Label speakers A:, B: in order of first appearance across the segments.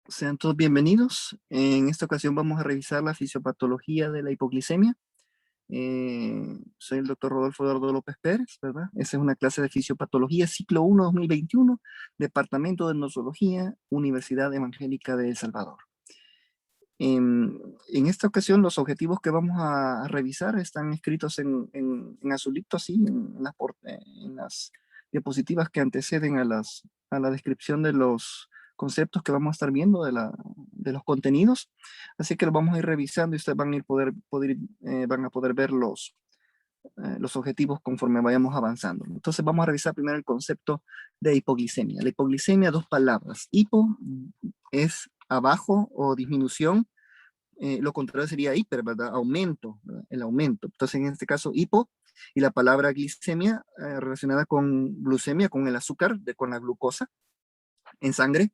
A: Sean todos bienvenidos. En esta ocasión vamos a revisar la fisiopatología de la hipoglicemia. Soy el doctor Rodolfo Eduardo López Pérez, ¿verdad? Esa es una clase de fisiopatología, ciclo 1 2021, Departamento de Nosología, Universidad Evangélica de El Salvador. En esta ocasión los objetivos que vamos a revisar están escritos en azulito, así, en las diapositivas que anteceden a la descripción de los conceptos que vamos a estar viendo de los contenidos. Así que lo vamos a ir revisando y ustedes van a, van a poder ver los objetivos conforme vayamos avanzando. Entonces vamos a revisar primero el concepto de hipoglicemia. La hipoglicemia, dos palabras. Hipo es abajo o disminución, lo contrario sería hiper, ¿verdad? Aumento, ¿verdad? El aumento. Entonces, en este caso, hipo, y la palabra glicemia relacionada con glucemia, con el azúcar, con la glucosa en sangre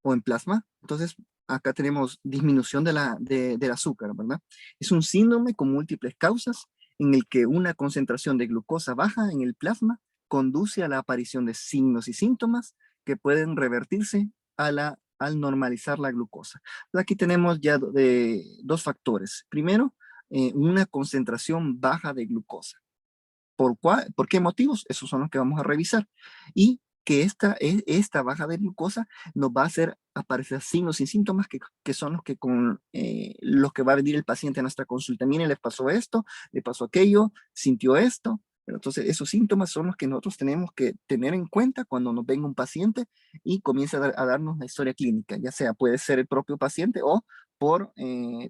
A: o en plasma. Entonces, acá tenemos disminución del azúcar, ¿verdad? Es un síndrome con múltiples causas en el que una concentración de glucosa baja en el plasma conduce a la aparición de signos y síntomas que pueden revertirse al normalizar la glucosa. Aquí tenemos ya dos factores. Primero, una concentración baja de glucosa. ¿Por qué motivos? Esos son los que vamos a revisar. Y que esta baja de glucosa nos va a hacer aparecer signos y síntomas que son los que va a venir el paciente a nuestra consulta. Mire, le pasó esto, le pasó aquello, sintió esto. Pero entonces, esos síntomas son los que nosotros tenemos que tener en cuenta cuando nos venga un paciente y comienza a darnos la historia clínica, ya sea puede ser el propio paciente o por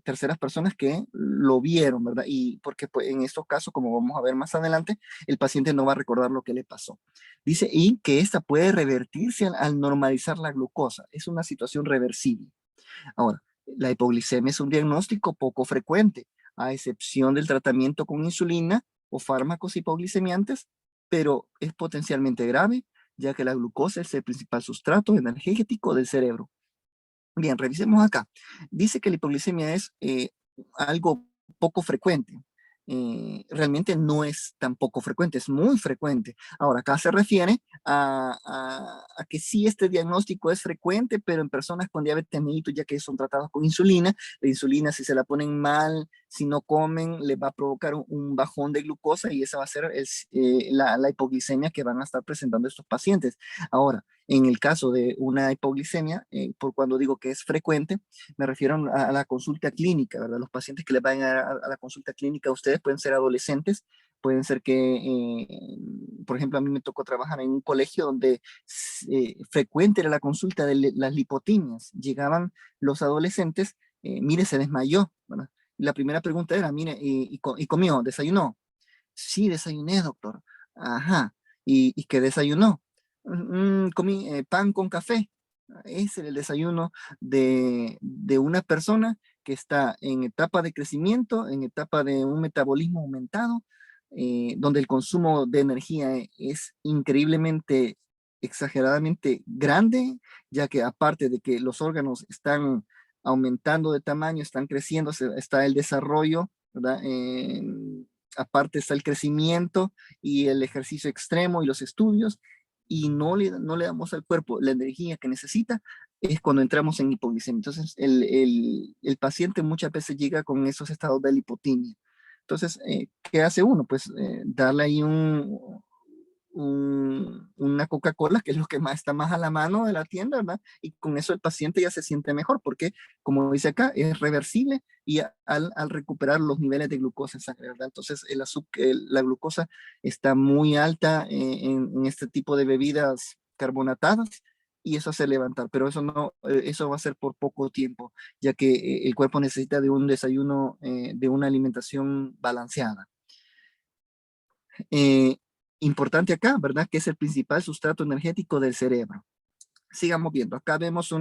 A: terceras personas que lo vieron, ¿verdad? Y porque pues, en estos casos, como vamos a ver más adelante, el paciente no va a recordar lo que le pasó. Dice, y que esta puede revertirse al normalizar la glucosa. Es una situación reversible. Ahora, la hipoglicemia es un diagnóstico poco frecuente, a excepción del tratamiento con insulina o fármacos hipoglicemiantes, pero es potencialmente grave, ya que la glucosa es el principal sustrato energético del cerebro. Bien, revisemos acá. Dice que la hipoglicemia es algo poco frecuente. Realmente no es tan poco frecuente, es muy frecuente. Ahora, acá se refiere a que sí este diagnóstico es frecuente, pero en personas con diabetes mellitus, ya que son tratados con insulina, la insulina si se la ponen mal, si no comen, les va a provocar un bajón de glucosa y esa va a ser la hipoglicemia que van a estar presentando estos pacientes. Ahora, en el caso de una hipoglicemia, por cuando digo que es frecuente, me refiero a la consulta clínica, ¿verdad? Los pacientes que les van a la consulta clínica a ustedes pueden ser adolescentes, pueden ser que, por ejemplo, a mí me tocó trabajar en un colegio donde frecuente era la consulta de las lipotimias. Llegaban los adolescentes, mire, se desmayó, ¿verdad? Y la primera pregunta era, mire, ¿y comió? ¿Desayunó? Sí, desayuné, doctor. Ajá. ¿Y qué desayunó? Comí pan con café. Ese es el desayuno de una persona que está en etapa de crecimiento, en etapa de un metabolismo aumentado, donde el consumo de energía es increíblemente, exageradamente grande, ya que aparte de que los órganos están aumentando de tamaño, están creciendo, está el desarrollo, ¿verdad? Aparte está el crecimiento y el ejercicio extremo y los estudios, y no le damos al cuerpo la energía que necesita, es cuando entramos en hipoglicemia. Entonces, el paciente muchas veces llega con esos estados de lipotimia. Entonces, ¿qué hace uno? Pues darle ahí una Coca-Cola, que es lo que más está más a la mano de la tienda, ¿verdad? Y con eso el paciente ya se siente mejor, porque, como dice acá, es reversible y al recuperar los niveles de glucosa en sangre, ¿verdad? Entonces, la glucosa está muy alta en este tipo de bebidas carbonatadas y eso hace levantar, pero eso no, eso va a ser por poco tiempo, ya que el cuerpo necesita de un desayuno, de una alimentación balanceada. Eh, Importante acá, ¿verdad? Que es el principal sustrato energético del cerebro. Sigamos viendo. Acá vemos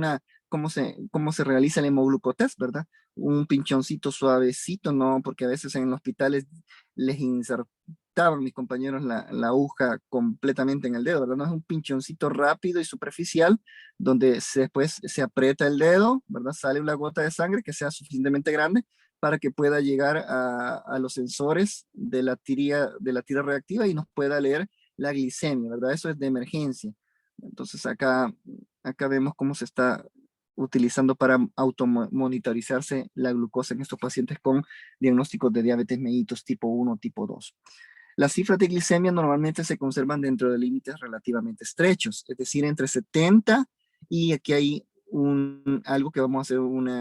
A: cómo se realiza el hemoglucotest, ¿verdad? Un pinchoncito suavecito, ¿no? Porque a veces en hospitales les insertaban mis compañeros la aguja completamente en el dedo, ¿verdad? No es un pinchoncito rápido y superficial donde después se aprieta el dedo, ¿verdad? Sale una gota de sangre que sea suficientemente grande para que pueda llegar a los sensores de la tira reactiva y nos pueda leer la glicemia, ¿verdad? Eso es de emergencia. Entonces acá vemos cómo se está utilizando para automonitorizarse la glucosa en estos pacientes con diagnósticos de diabetes mellitus tipo 1, tipo 2. Las cifras de glicemia normalmente se conservan dentro de límites relativamente estrechos, es decir, entre 70 y aquí hay algo que vamos a hacer un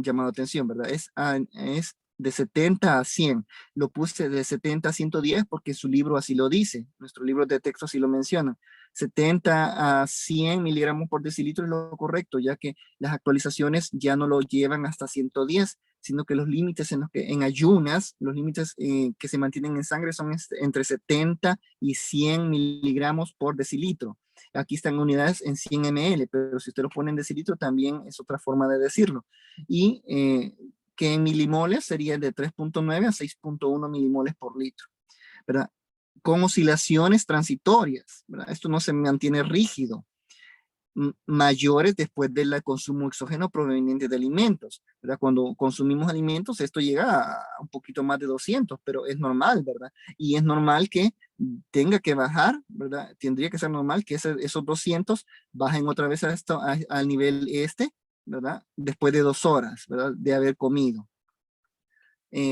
A: llamado de atención, ¿verdad? Es de 70 a 100. Lo puse de 70 a 110 porque su libro así lo dice. Nuestro libro de texto así lo menciona. 70 a 100 miligramos por decilitro es lo correcto, ya que las actualizaciones ya no lo llevan hasta 110, sino que los límites en ayunas, los límites que se mantienen en sangre son entre 70 y 100 miligramos por decilitro. Aquí están unidades en 100 ml, pero si usted lo pone en decilitro también es otra forma de decirlo. Y que en milimoles sería de 3.9 a 6.1 milimoles por litro, ¿verdad? Con oscilaciones transitorias, ¿verdad? Esto no se mantiene rígido, mayores después del consumo exógeno proveniente de alimentos, ¿verdad? Cuando consumimos alimentos, esto llega a un poquito más de 200, pero es normal, ¿verdad? Y es normal que tenga que bajar, ¿verdad? Tendría que ser normal que esos 200 bajen otra vez al nivel ¿verdad? Después de 2 horas, ¿verdad? De haber comido.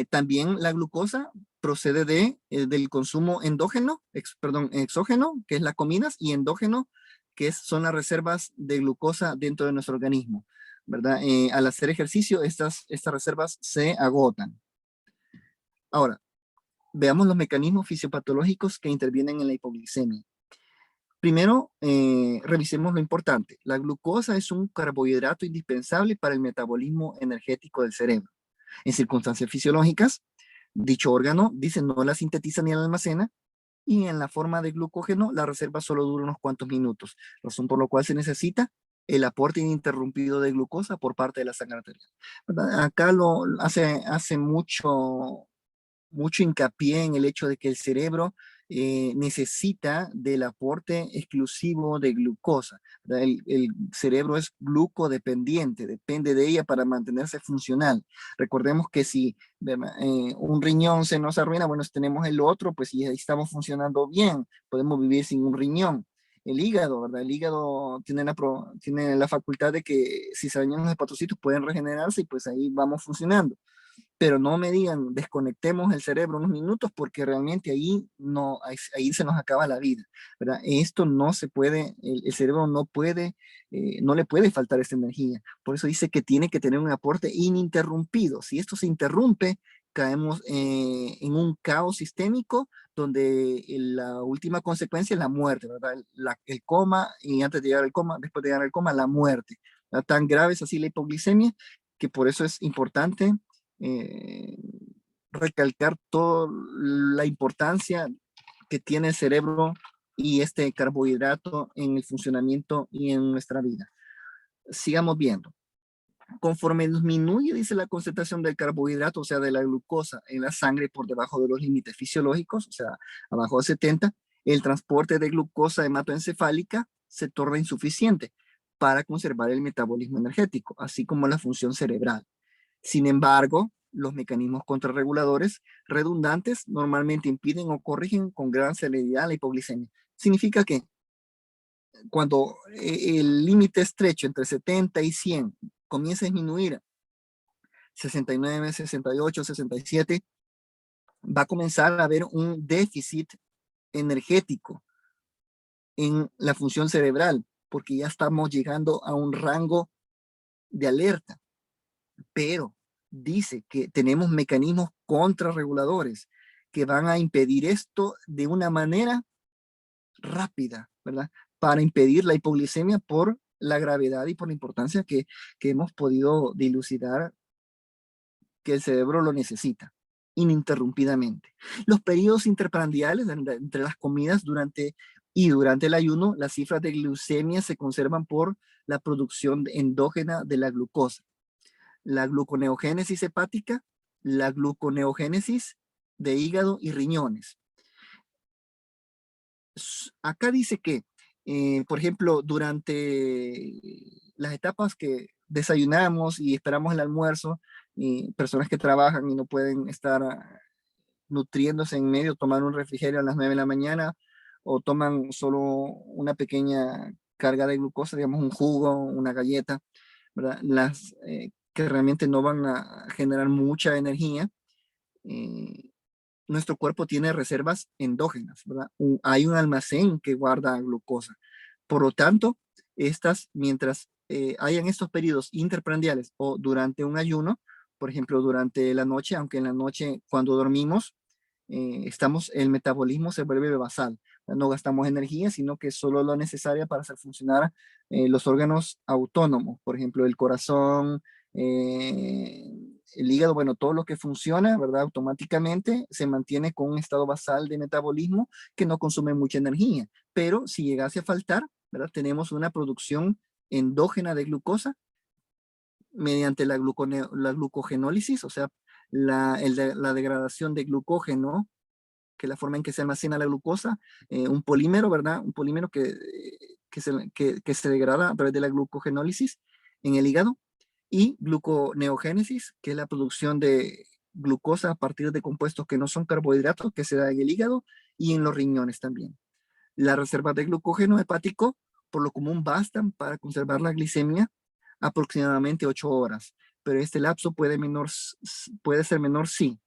A: También la glucosa procede del consumo exógeno, que es las comidas, y endógeno, que son las reservas de glucosa dentro de nuestro organismo, ¿verdad? Al hacer ejercicio, estas reservas se agotan. Ahora, veamos los mecanismos fisiopatológicos que intervienen en la hipoglicemia. Primero, revisemos lo importante. La glucosa es un carbohidrato indispensable para el metabolismo energético del cerebro. En circunstancias fisiológicas, dicho órgano, dice, no la sintetiza ni la almacena, y en la forma de glucógeno, la reserva solo dura unos cuantos minutos, razón por lo cual se necesita el aporte ininterrumpido de glucosa por parte de la sangre arterial. ¿Verdad? Acá lo hace mucho hincapié en el hecho de que el cerebro necesita del aporte exclusivo de glucosa. El cerebro es glucodependiente, depende de ella para mantenerse funcional. Recordemos que si un riñón se nos arruina, bueno, si tenemos el otro, pues si estamos funcionando bien, podemos vivir sin un riñón. El hígado, ¿verdad? El hígado tiene la facultad de que si se dañan los hepatocitos pueden regenerarse y pues ahí vamos funcionando, pero no me digan desconectemos el cerebro unos minutos porque realmente ahí se nos acaba la vida, ¿verdad? Esto no se puede, el cerebro no puede, no le puede faltar esta energía. Por eso dice que tiene que tener un aporte ininterrumpido. Si esto se interrumpe, caemos en un caos sistémico donde la última consecuencia es la muerte, ¿verdad? El coma y antes de llegar al coma, después de llegar al coma, la muerte. ¿Verdad? Tan grave es así la hipoglicemia que por eso es importante eh, recalcar toda la importancia que tiene el cerebro y este carbohidrato en el funcionamiento y en nuestra vida. Sigamos viendo. Conforme disminuye, dice, la concentración del carbohidrato, o sea, de la glucosa en la sangre por debajo de los límites fisiológicos, o sea, abajo de 70, el transporte de glucosa hematoencefálica se torna insuficiente para conservar el metabolismo energético, así como la función cerebral. Sin embargo, los mecanismos contrarreguladores redundantes normalmente impiden o corrigen con gran celeridad la hipoglicemia. Significa que cuando el límite estrecho entre 70 y 100 comienza a disminuir 69, 68, 67, va a comenzar a haber un déficit energético en la función cerebral, porque ya estamos llegando a un rango de alerta. Pero dice que tenemos mecanismos contrarreguladores que van a impedir esto de una manera rápida, ¿verdad? Para impedir la hipoglicemia por la gravedad y por la importancia que hemos podido dilucidar que el cerebro lo necesita ininterrumpidamente. Los periodos interprandiales entre las comidas durante el ayuno, las cifras de glucemia se conservan por la producción endógena de la glucosa, la gluconeogénesis hepática, la gluconeogénesis de hígado y riñones. Acá dice que, por ejemplo, durante las etapas que desayunamos y esperamos el almuerzo, personas que trabajan y no pueden estar nutriéndose en medio, tomar un refrigerio a las 9 de la mañana o toman solo una pequeña carga de glucosa, digamos un jugo, una galleta, ¿verdad? Que realmente no van a generar mucha energía. eh, Nuestro cuerpo tiene reservas endógenas, ¿verdad? Hay un almacén que guarda glucosa. Por lo tanto, mientras hayan estos periodos interprandiales o durante un ayuno, por ejemplo, durante la noche, aunque en la noche cuando dormimos, el metabolismo se vuelve basal. No gastamos energía, sino que solo lo necesaria para hacer funcionar los órganos autónomos, por ejemplo, el corazón, eh, el hígado, bueno, todo lo que funciona, ¿verdad? Automáticamente se mantiene con un estado basal de metabolismo que no consume mucha energía. Pero si llegase a faltar, ¿verdad? Tenemos una producción endógena de glucosa mediante la glucogenólisis, o sea, la degradación de glucógeno, que es la forma en que se almacena la glucosa, un polímero, ¿verdad? Un polímero que se degrada a través de la glucogenólisis en el hígado, y gluconeogénesis, que es la producción de glucosa a partir de compuestos que no son carbohidratos, que se da en el hígado y en los riñones también. Las reservas de glucógeno hepático, por lo común, bastan para conservar la glicemia aproximadamente 8 horas, pero este lapso puede ser menor si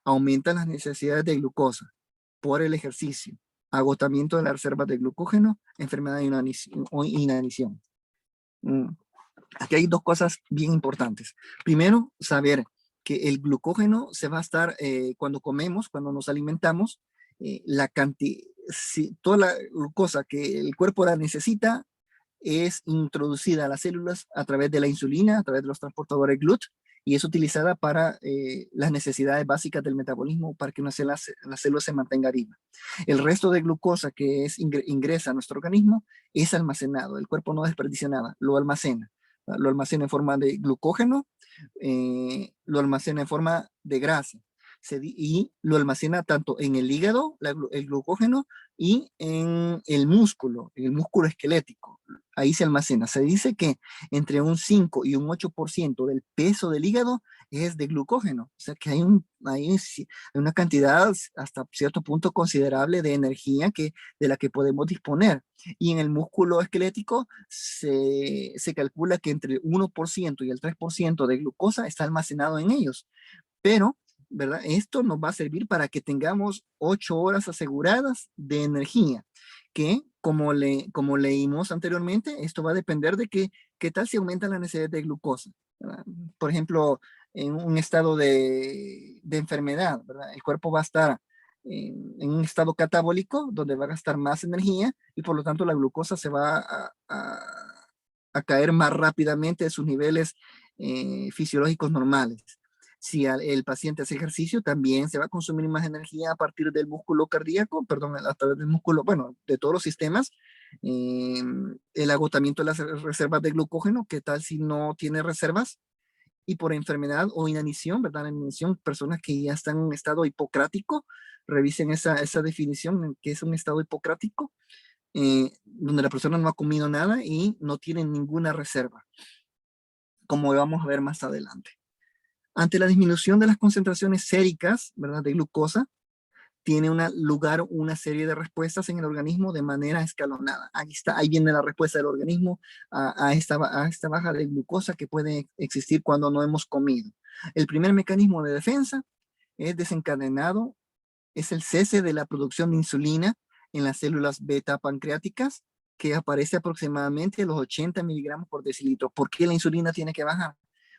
A: aumentan las necesidades de glucosa por el ejercicio, agotamiento de las reservas de glucógeno, enfermedad o inanición. Aquí hay dos cosas bien importantes. Primero, saber que el glucógeno se va a estar cuando comemos, cuando nos alimentamos, la cantidad, si, toda la glucosa que el cuerpo la necesita es introducida a las células a través de la insulina, a través de los transportadores GLUT, y es utilizada para las necesidades básicas del metabolismo, para que la célula se mantenga viva. El resto de glucosa que ingresa a nuestro organismo es almacenado. El cuerpo no desperdicia nada, lo almacena. Lo almacena en forma de glucógeno, lo almacena en forma de grasa. Y lo almacena tanto en el hígado, el glucógeno, y en el músculo esquelético. Ahí se almacena. Se dice que entre un 5 y un 8% del peso del hígado es de glucógeno. O sea que hay una cantidad hasta cierto punto considerable de energía de la que podemos disponer. Y en el músculo esquelético se calcula que entre el 1% y el 3% de glucosa está almacenado en ellos. Pero, ¿verdad? Esto nos va a servir para que tengamos 8 horas aseguradas de energía, que como leímos anteriormente, esto va a depender de qué tal si aumenta la necesidad de glucosa, ¿verdad? Por ejemplo, en un estado de enfermedad, ¿verdad? El cuerpo va a estar en un estado catabólico donde va a gastar más energía y por lo tanto la glucosa se va a caer más rápidamente de sus niveles fisiológicos normales. Si el paciente hace ejercicio, también se va a consumir más energía a partir del músculo cardíaco, perdón, a través del músculo, bueno, de todos los sistemas. El agotamiento de las reservas de glucógeno, ¿qué tal si no tiene reservas? Y por enfermedad o inanición, ¿verdad? La inanición, personas que ya están en un estado hipocrático, revisen esa definición, que es un estado hipocrático, donde la persona no ha comido nada y no tiene ninguna reserva, como vamos a ver más adelante. Ante la disminución de las concentraciones séricas, ¿verdad?, de glucosa, tiene lugar una serie de respuestas en el organismo de manera escalonada. Ahí viene la respuesta del organismo a esta baja de glucosa que puede existir cuando no hemos comido. El primer mecanismo de defensa es desencadenado, es el cese de la producción de insulina en las células beta pancreáticas, que aparece aproximadamente a los 80 miligramos por decilitro. ¿Por qué la insulina tiene que bajar?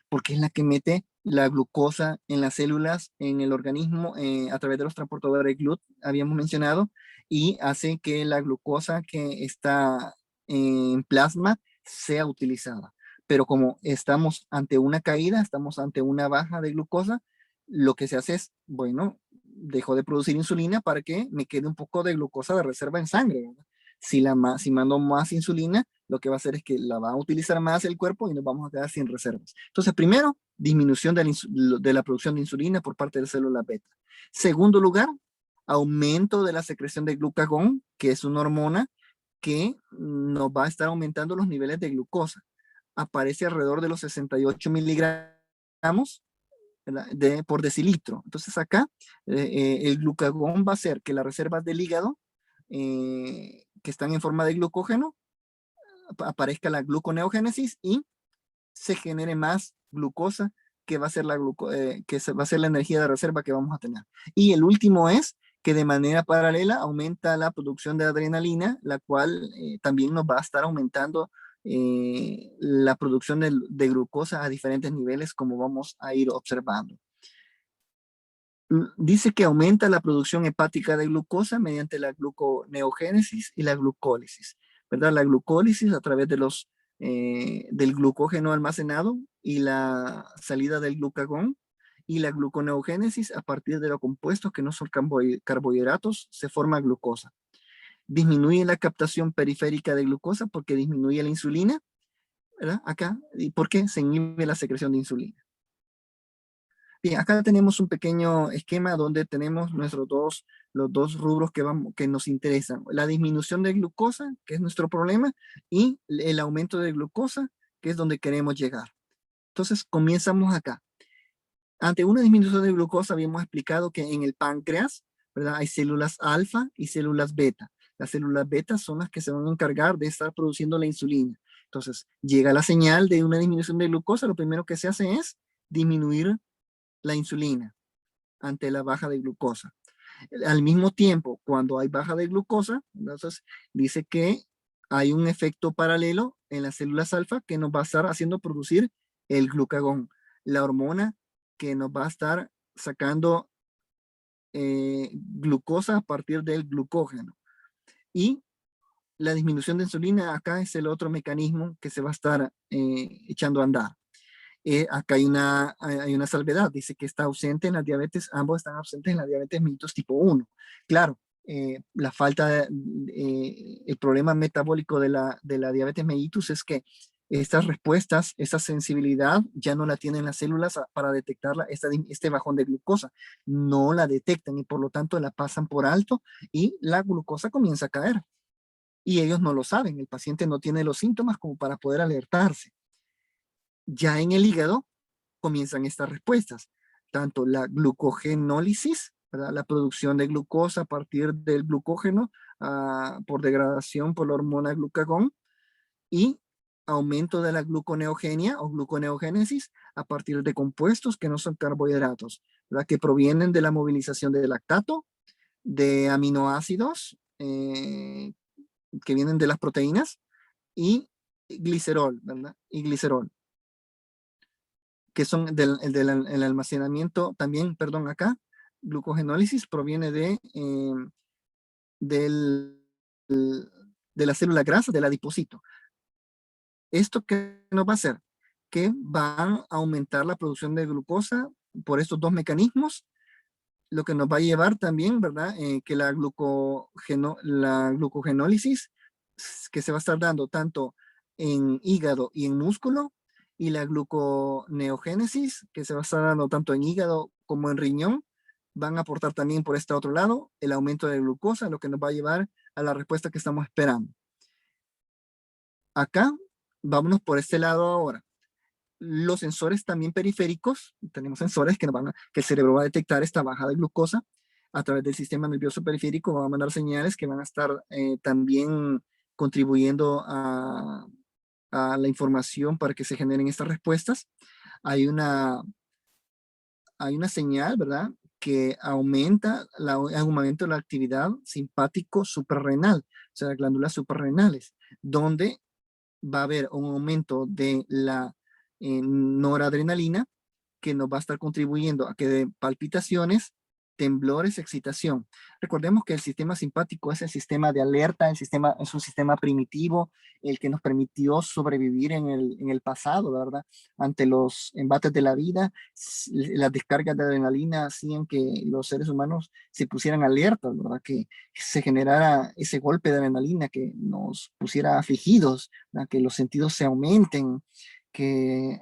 A: Porque es la que mete la glucosa en las células, en el organismo, a través de los transportadores GLUT, habíamos mencionado, y hace que la glucosa que está en plasma sea utilizada. Pero como estamos ante una caída, estamos ante una baja de glucosa, lo que se hace es, bueno, dejo de producir insulina para que me quede un poco de glucosa de reserva en sangre, ¿verdad? Si mando más insulina, lo que va a hacer es que la va a utilizar más el cuerpo y nos vamos a quedar sin reservas. Entonces, primero, disminución de la producción de insulina por parte de células beta. Segundo lugar, aumento de la secreción de glucagón, que es una hormona que nos va a estar aumentando los niveles de glucosa. Aparece alrededor de los 68 miligramos por decilitro. Entonces acá el glucagón va a hacer que las reservas del hígado que están en forma de glucógeno aparezca la gluconeogénesis y se genere más glucosa, que va a ser va a ser la energía de reserva que vamos a tener. Y el último es que de manera paralela aumenta la producción de adrenalina, la cual también nos va a estar aumentando la producción de glucosa a diferentes niveles, como vamos a ir observando. Dice que aumenta la producción hepática de glucosa mediante la gluconeogénesis y la glucólisis, ¿verdad? La glucólisis a través del glucógeno almacenado y la salida del glucagón, y la gluconeogénesis a partir de los compuestos que no son carbohidratos se forma glucosa. Disminuye la captación periférica de glucosa porque disminuye la insulina, ¿verdad? Acá, y porque se inhibe la secreción de insulina. Bien, acá tenemos un pequeño esquema donde tenemos los dos rubros que nos interesan. La disminución de glucosa, que es nuestro problema, y el aumento de glucosa, que es donde queremos llegar. Entonces, comenzamos acá. Ante una disminución de glucosa, habíamos explicado que en el páncreas, ¿verdad?, hay células alfa y células beta. Las células beta son las que se van a encargar de estar produciendo la insulina. Entonces, llega la señal de una disminución de glucosa, lo primero que se hace es disminuir la insulina ante la baja de glucosa. Al mismo tiempo, cuando hay baja de glucosa, entonces dice que hay un efecto paralelo en las células alfa que nos va a estar haciendo producir el glucagón, la hormona que nos va a estar sacando glucosa a partir del glucógeno. Y la disminución de insulina acá es el otro mecanismo que se va a estar echando a andar. Acá hay una salvedad, dice que está ausente en la diabetes, ambos están ausentes en la diabetes mellitus tipo 1. Claro, la falta, el problema metabólico de la diabetes mellitus es que estas respuestas, esta sensibilidad ya no la tienen las células para detectarla, este bajón de glucosa. No la detectan y por lo tanto la pasan por alto y la glucosa comienza a caer. Y ellos no lo saben, el paciente no tiene los síntomas como para poder alertarse. Ya en el hígado comienzan estas respuestas, tanto la glucogenólisis, ¿verdad?, la producción de glucosa a partir del glucógeno por degradación por la hormona glucagón, y aumento de la gluconeogenia o gluconeogénesis a partir de compuestos que no son carbohidratos, ¿verdad?, que provienen de la movilización de lactato, de aminoácidos que vienen de las proteínas, y glicerol, ¿verdad? Y glicerol, que son el almacenamiento también, perdón, acá, glucogenólisis proviene del, de la célula grasa, del adipocito. ¿Esto qué nos va a hacer? Que van a aumentar la producción de glucosa por estos dos mecanismos, lo que nos va a llevar también, ¿verdad?, que la glucogenólisis que se va a estar dando tanto en hígado y en músculo, y la gluconeogénesis que se va a estar dando tanto en hígado como en riñón, van a aportar también por este otro lado el aumento de glucosa, lo que nos va a llevar a la respuesta que estamos esperando. Acá, vámonos por este lado ahora. Los sensores también periféricos, tenemos sensores que el cerebro va a detectar esta baja de glucosa a través del sistema nervioso periférico, va a mandar señales que van a estar también contribuyendo a la información para que se generen estas respuestas. Hay una señal, ¿verdad?, que aumenta el aumento de la actividad simpático suprarrenal, o sea, las glándulas suprarrenales, donde va a haber un aumento de la noradrenalina que nos va a estar contribuyendo a que de palpitaciones, temblores, excitación. Recordemos que el sistema simpático es el sistema de alerta, es un sistema primitivo, el que nos permitió sobrevivir en el pasado, ¿verdad? Ante los embates de la vida, las descargas de adrenalina hacían que los seres humanos se pusieran alertas, ¿verdad? Que se generara ese golpe de adrenalina que nos pusiera afligidos, ¿verdad?, que los sentidos se aumenten, que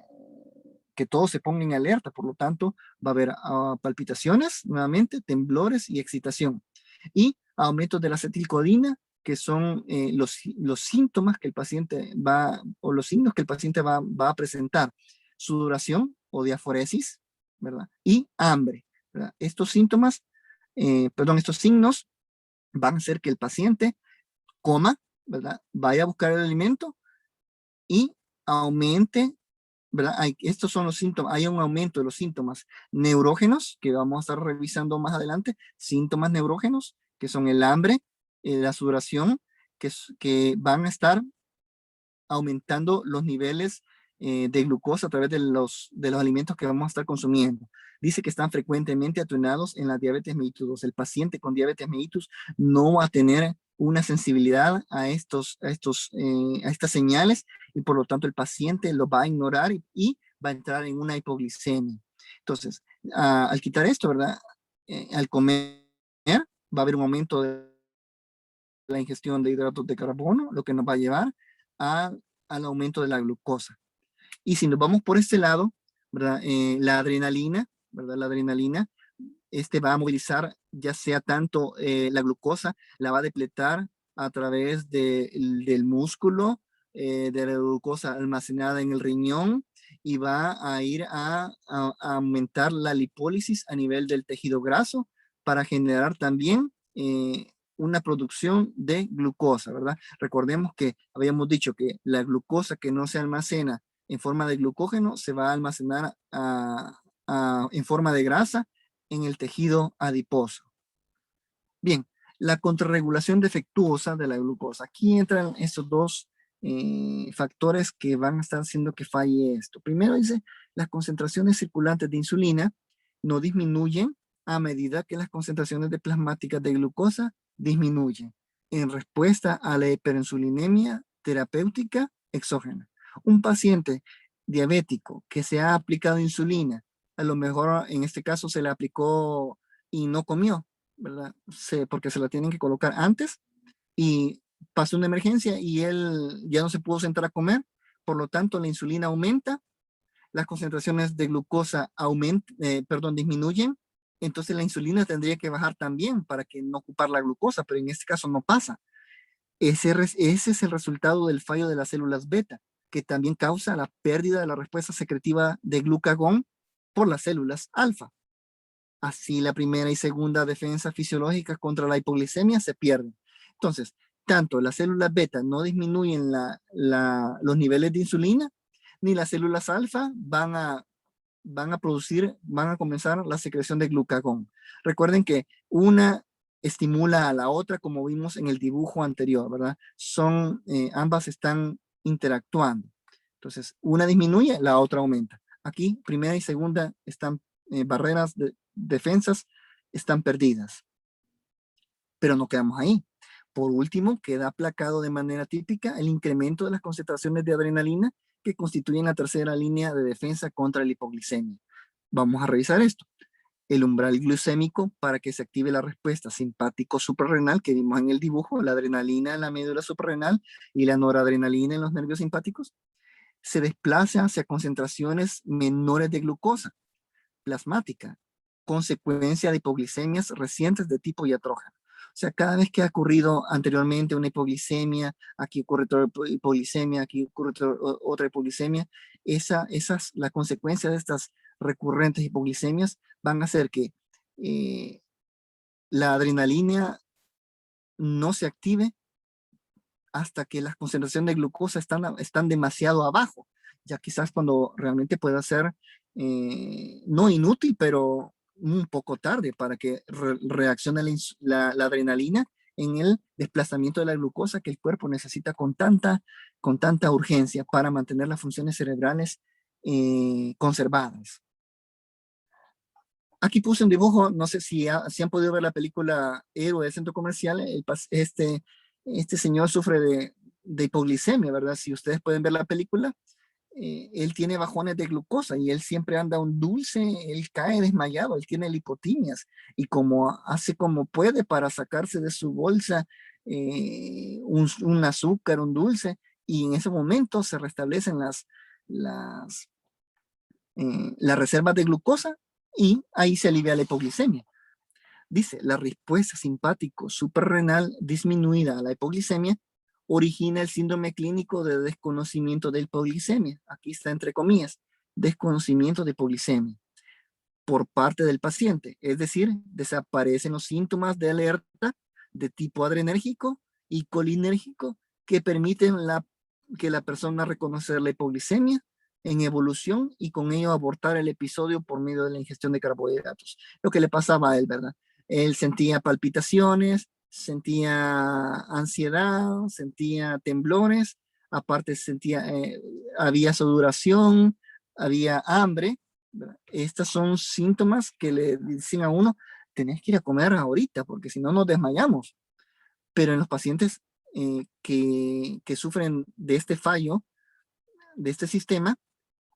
A: todos se pongan en alerta. Por lo tanto, va a haber palpitaciones, nuevamente, temblores y excitación. Y aumentos de la acetilcolina, que son los síntomas que el paciente o los signos que el paciente va a presentar: sudoración o diaforesis, ¿verdad?, y hambre, ¿verdad? Estos síntomas, estos signos van a hacer que el paciente coma, ¿verdad?, vaya a buscar el alimento y aumente, ¿verdad? Estos son los síntomas, hay un aumento de los síntomas neurógenos, que vamos a estar revisando más adelante, síntomas neurógenos, que son el hambre, la sudoración, que van a estar aumentando los niveles de glucosa a través de los alimentos que vamos a estar consumiendo. Dice que están frecuentemente atenuados en la diabetes mellitus 2. El paciente con diabetes mellitus no va a tener una sensibilidad a estas señales y por lo tanto el paciente lo va a ignorar y va a entrar en una hipoglicemia. Entonces, al quitar esto, ¿verdad? Al comer va a haber un aumento de la ingestión de hidratos de carbono, lo que nos va a llevar al aumento de la glucosa. Y si nos vamos por este lado, ¿verdad? La adrenalina, ¿verdad? La adrenalina va a movilizar ya sea tanto la glucosa, la va a depletar a través del músculo, de la glucosa almacenada en el riñón y va a ir a aumentar la lipólisis a nivel del tejido graso para generar también una producción de glucosa, ¿verdad? Recordemos que habíamos dicho que la glucosa que no se almacena en forma de glucógeno se va a almacenar en forma de grasa en el tejido adiposo. Bien, la contrarregulación defectuosa de la glucosa. Aquí entran estos dos factores que van a estar haciendo que falle esto. Primero dice, las concentraciones circulantes de insulina no disminuyen a medida que las concentraciones de plasmáticas de glucosa disminuyen en respuesta a la hiperinsulinemia terapéutica exógena. Un paciente diabético que se ha aplicado insulina, a lo mejor en este caso se le aplicó y no comió, ¿verdad? Porque se la tienen que colocar antes y pasó una emergencia y él ya no se pudo sentar a comer, por lo tanto la insulina aumenta, las concentraciones de glucosa disminuyen, entonces la insulina tendría que bajar también para que no ocupar la glucosa, pero en este caso no pasa. Ese es el resultado del fallo de las células beta, que también causa la pérdida de la respuesta secretiva de glucagón por las células alfa. Así la primera y segunda defensa fisiológica contra la hipoglicemia se pierden. Entonces, tanto las células beta no disminuyen los niveles de insulina, ni las células alfa van a comenzar la secreción de glucagón. Recuerden que una estimula a la otra, como vimos en el dibujo anterior, ¿verdad? Ambas están interactuando. Entonces, una disminuye, la otra aumenta. Aquí, primera y segunda están barreras de defensas están perdidas. Pero no quedamos ahí. Por último, queda aplacado de manera típica el incremento de las concentraciones de adrenalina que constituyen la tercera línea de defensa contra la hipoglicemia. Vamos a revisar esto. El umbral glucémico para que se active la respuesta simpático suprarrenal que vimos en el dibujo, la adrenalina en la médula suprarrenal y la noradrenalina en los nervios simpáticos, se desplaza hacia concentraciones menores de glucosa plasmática, consecuencia de hipoglicemias recientes de tipo iatrógeno. O sea, cada vez que ha ocurrido anteriormente una hipoglicemia, aquí ocurre otra hipoglicemia, aquí ocurre otra hipoglicemia, la consecuencia de estas recurrentes hipoglicemias van a hacer que la adrenalina no se active hasta que las concentraciones de glucosa están demasiado abajo. Ya quizás cuando realmente pueda ser no inútil, pero un poco tarde para que reaccione la adrenalina en el desplazamiento de la glucosa que el cuerpo necesita con tanta urgencia para mantener las funciones cerebrales conservadas. Aquí puse un dibujo, no sé si han podido ver la película Héroe del Centro Comercial. Este señor sufre de hipoglicemia, ¿verdad? Si ustedes pueden ver la película, él tiene bajones de glucosa y él siempre anda un dulce, él cae desmayado, él tiene lipotimias y hace como puede para sacarse de su bolsa un azúcar, un dulce, y en ese momento se restablecen las reservas de glucosa y ahí se alivia la hipoglicemia. Dice, la respuesta simpático suprarrenal disminuida a la hipoglicemia origina el síndrome clínico de desconocimiento de hipoglicemia. Aquí está entre comillas, desconocimiento de hipoglicemia por parte del paciente. Es decir, desaparecen los síntomas de alerta de tipo adrenérgico y colinérgico que permiten que la persona reconocer la hipoglicemia en evolución y con ello abortar el episodio por medio de la ingestión de carbohidratos. Lo que le pasaba a él, ¿verdad? Él sentía palpitaciones, sentía ansiedad, sentía temblores, aparte había sudoración, había hambre, ¿verdad? Estos son síntomas que le dicen a uno, tenés que ir a comer ahorita, porque si no nos desmayamos. Pero en los pacientes que sufren de este fallo, de este sistema,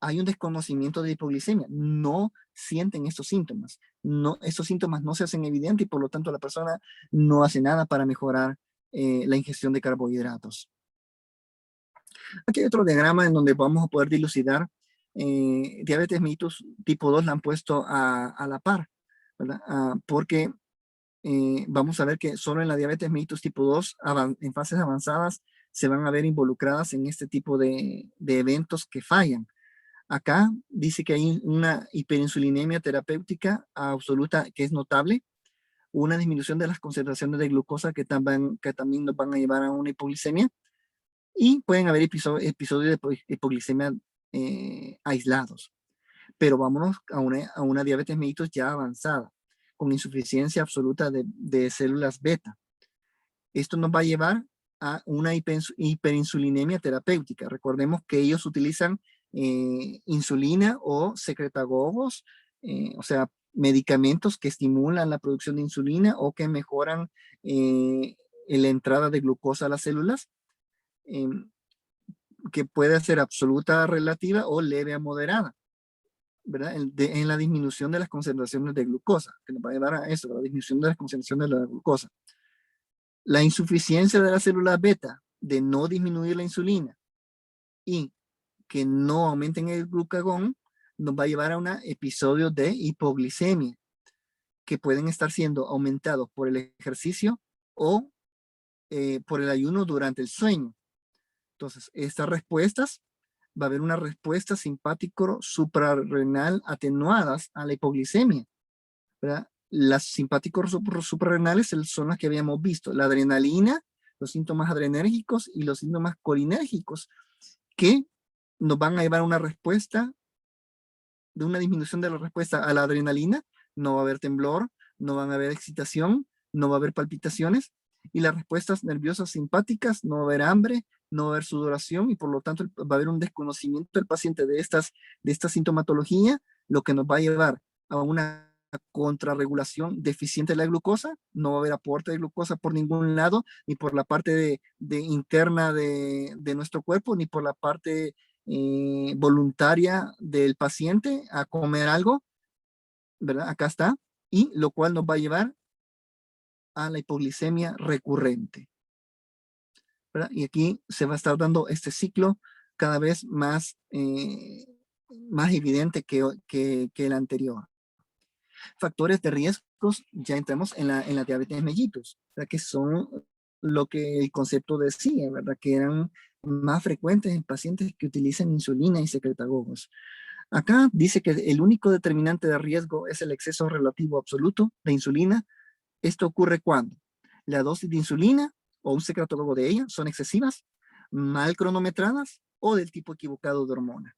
A: hay un desconocimiento de hipoglicemia. No sienten estos síntomas. No, estos síntomas no se hacen evidentes y por lo tanto la persona no hace nada para mejorar la ingestión de carbohidratos. Aquí hay otro diagrama en donde vamos a poder dilucidar diabetes mellitus tipo 2 la han puesto a la par, ¿verdad? Porque vamos a ver que solo en la diabetes mellitus tipo 2 en fases avanzadas se van a ver involucradas en este tipo de eventos que fallan. Acá dice que hay una hiperinsulinemia terapéutica absoluta que es notable, una disminución de las concentraciones de glucosa que también nos van a llevar a una hipoglicemia, y pueden haber episodios de hipoglicemia aislados. Pero vámonos a una diabetes mellitus ya avanzada, con insuficiencia absoluta de células beta. Esto nos va a llevar a una hiperinsulinemia terapéutica. Recordemos que ellos utilizan insulina o secretagogos, o sea, medicamentos que estimulan la producción de insulina o que mejoran la entrada de glucosa a las células, que puede ser absoluta, relativa o leve a moderada, ¿verdad? En la disminución de las concentraciones de glucosa, que nos va a llevar a eso, la disminución de las concentraciones de la glucosa. La insuficiencia de las células beta de no disminuir la insulina y que no aumenten el glucagón nos va a llevar a un episodio de hipoglicemia que pueden estar siendo aumentados por el ejercicio o por el ayuno durante el sueño. Entonces, estas respuestas, va a haber una respuesta simpático-suprarrenal atenuadas a la hipoglicemia, ¿verdad? Las simpáticos suprarrenales son las que habíamos visto, la adrenalina, los síntomas adrenérgicos y los síntomas colinérgicos, que nos van a llevar a una respuesta, de una disminución de la respuesta a la adrenalina. No va a haber temblor, no van a haber excitación, no va a haber palpitaciones, y las respuestas nerviosas simpáticas, no va a haber hambre, no va a haber sudoración, y por lo tanto va a haber un desconocimiento del paciente de esta sintomatología, lo que nos va a llevar a una contrarregulación deficiente de la glucosa. No va a haber aporte de glucosa por ningún lado, ni por la parte interna de nuestro cuerpo, ni por la parte voluntaria del paciente a comer algo, ¿verdad? Acá está, y lo cual nos va a llevar a la hipoglicemia recurrente, ¿verdad? Y aquí se va a estar dando este ciclo cada vez más, más evidente que el anterior. Factores de riesgos, ya entramos en la diabetes mellitus, ¿verdad? Que son lo que el concepto decía, ¿verdad? Que eran más frecuentes en pacientes que utilizan insulina y secretagogos. Acá dice que el único determinante de riesgo es el exceso relativo absoluto de insulina. Esto ocurre cuando la dosis de insulina o un secretagogo de ella son excesivas, mal cronometradas o del tipo equivocado de hormona.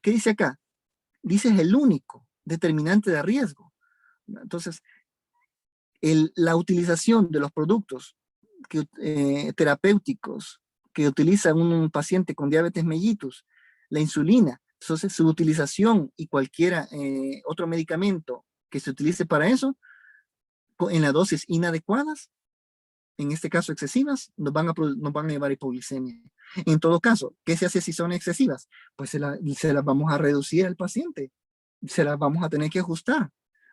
A: ¿Qué dice acá? Dice es el único determinante de riesgo. Entonces, la utilización de los productos terapéuticos que utiliza un paciente con diabetes mellitus, la insulina, entonces su utilización y cualquier otro medicamento que se utilice para eso, en las dosis inadecuadas, en este caso excesivas, nos van a llevar a hipoglicemia. En todo caso, ¿qué se hace si son excesivas? Pues se las vamos a reducir al paciente, se las vamos a tener que ajustar,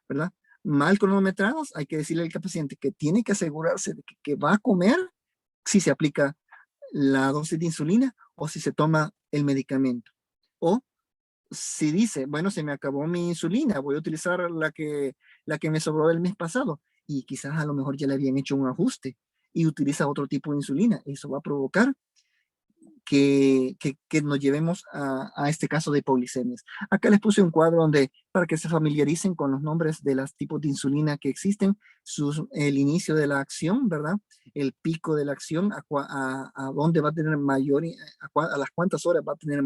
A: ¿verdad? Mal cronometradas, hay que decirle al paciente que tiene que asegurarse de que va a comer si se aplica la dosis de insulina o si se toma el medicamento. O si dice, bueno, se me acabó mi insulina, voy a utilizar la que me sobró del mes pasado, y quizás a lo mejor ya le habían hecho un ajuste y utiliza otro tipo de insulina. Eso va a provocar que nos llevemos a este caso de hipoglicemias. Acá les puse un cuadro donde, para que se familiaricen con los nombres de los tipos de insulina que existen, el inicio de la acción, ¿verdad? El pico de la acción, a dónde va a tener mayor, a las cuántas horas va a tener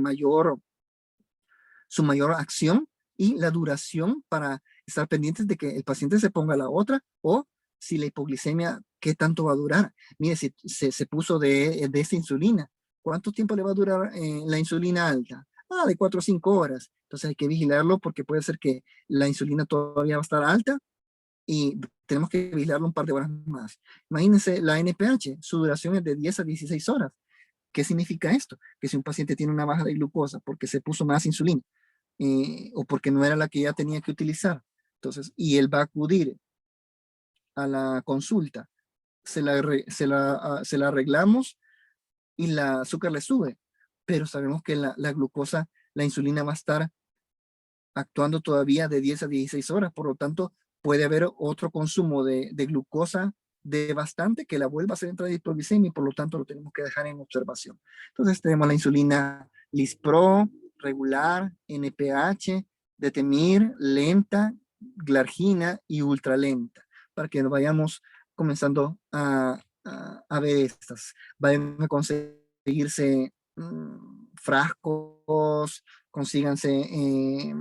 A: su mayor acción, y la duración para estar pendientes de que el paciente se ponga la otra, o si la hipoglicemia, qué tanto va a durar. Mire, si se puso de esta insulina, ¿cuánto tiempo le va a durar la insulina alta? De 4 o 5 horas. Entonces hay que vigilarlo porque puede ser que la insulina todavía va a estar alta y tenemos que vigilarlo un par de horas más. Imagínense la NPH, su duración es de 10 a 16 horas. ¿Qué significa esto? Que si un paciente tiene una baja de glucosa porque se puso más insulina, o porque no era la que ya tenía que utilizar, entonces, y él va a acudir a la consulta, se la arreglamos y la azúcar le sube, pero sabemos que la glucosa, la insulina va a estar actuando todavía de 10 a 16 horas, por lo tanto, puede haber otro consumo de glucosa de bastante que la vuelva a hacer entrar en hipoglicemia, y por lo tanto lo tenemos que dejar en observación. Entonces tenemos la insulina Lispro, regular, NPH, Detemir, lenta, Glargina y ultralenta, para que vayamos comenzando a ver estas. Vayan a conseguirse frascos, consíganse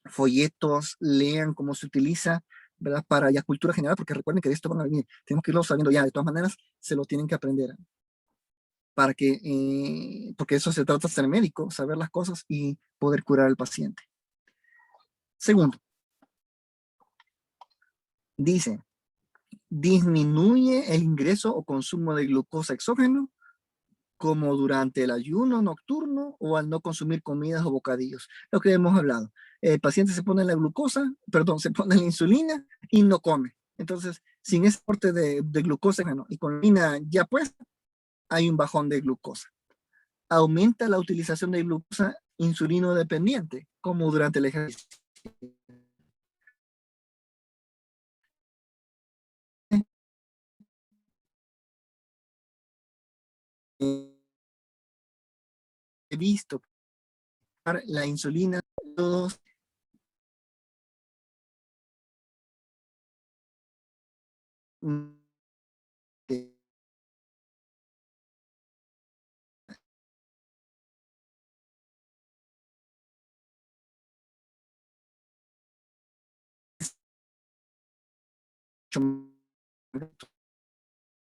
A: folletos, lean cómo se utiliza, ¿verdad? Para ya cultura general, porque recuerden que de esto van a venir. Tenemos que irlo sabiendo ya, de todas maneras, se lo tienen que aprender. Para que, porque eso se trata de ser médico, saber las cosas y poder curar al paciente. Segundo, dice, disminuye el ingreso o consumo de glucosa exógeno, como durante el ayuno nocturno o al no consumir comidas o bocadillos. Lo que hemos hablado. El paciente se pone la glucosa, perdón, se pone la insulina y no come. Entonces, sin ese aporte de glucosa, bueno, y con la insulina ya puesta, hay un bajón de glucosa. Aumenta la utilización de glucosa insulino dependiente, como durante el ejercicio. He visto la insulina todos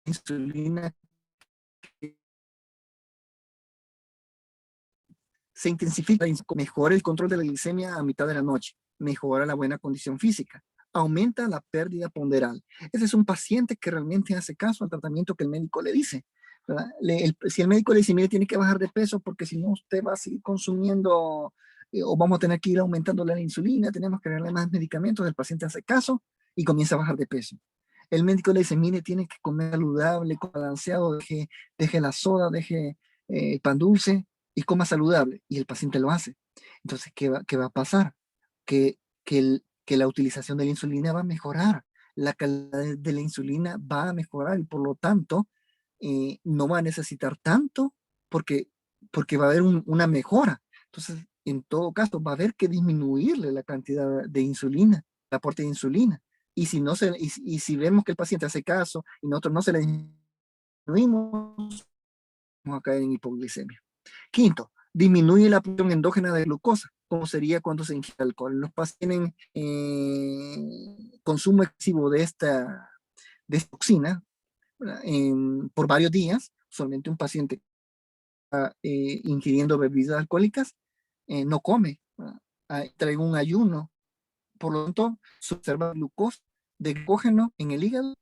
A: insulina, se intensifica, mejora el control de la glicemia a mitad de la noche, mejora la buena condición física, aumenta la pérdida ponderal. Ese es un paciente que realmente hace caso al tratamiento que el médico le dice. Si el médico le dice, mire, tiene que bajar de peso porque si no usted va a seguir consumiendo, o vamos a tener que ir aumentando la insulina, tenemos que darle más medicamentos, el paciente hace caso y comienza a bajar de peso. El médico le dice, mire, tiene que comer saludable, balanceado, deje la soda, deje pan dulce y coma saludable. Y el paciente lo hace. Entonces, ¿qué va a pasar? Que la utilización de la insulina va a mejorar, la calidad de la insulina va a mejorar y por lo tanto no va a necesitar tanto porque, porque va a haber una mejora. Entonces, en todo caso, va a haber que disminuirle la cantidad de insulina, el aporte de insulina. Y si, no se, y si vemos que el paciente hace caso y nosotros no se le disminuimos, vamos a caer en hipoglicemia. Quinto, disminuye la producción endógena de glucosa, como sería cuando se ingiere alcohol. Los pacientes tienen consumo excesivo de esta toxina por varios días. Usualmente un paciente que está ingiriendo bebidas alcohólicas no come, trae un ayuno. Por lo tanto, se observa glucosa de glucógeno en el hígado,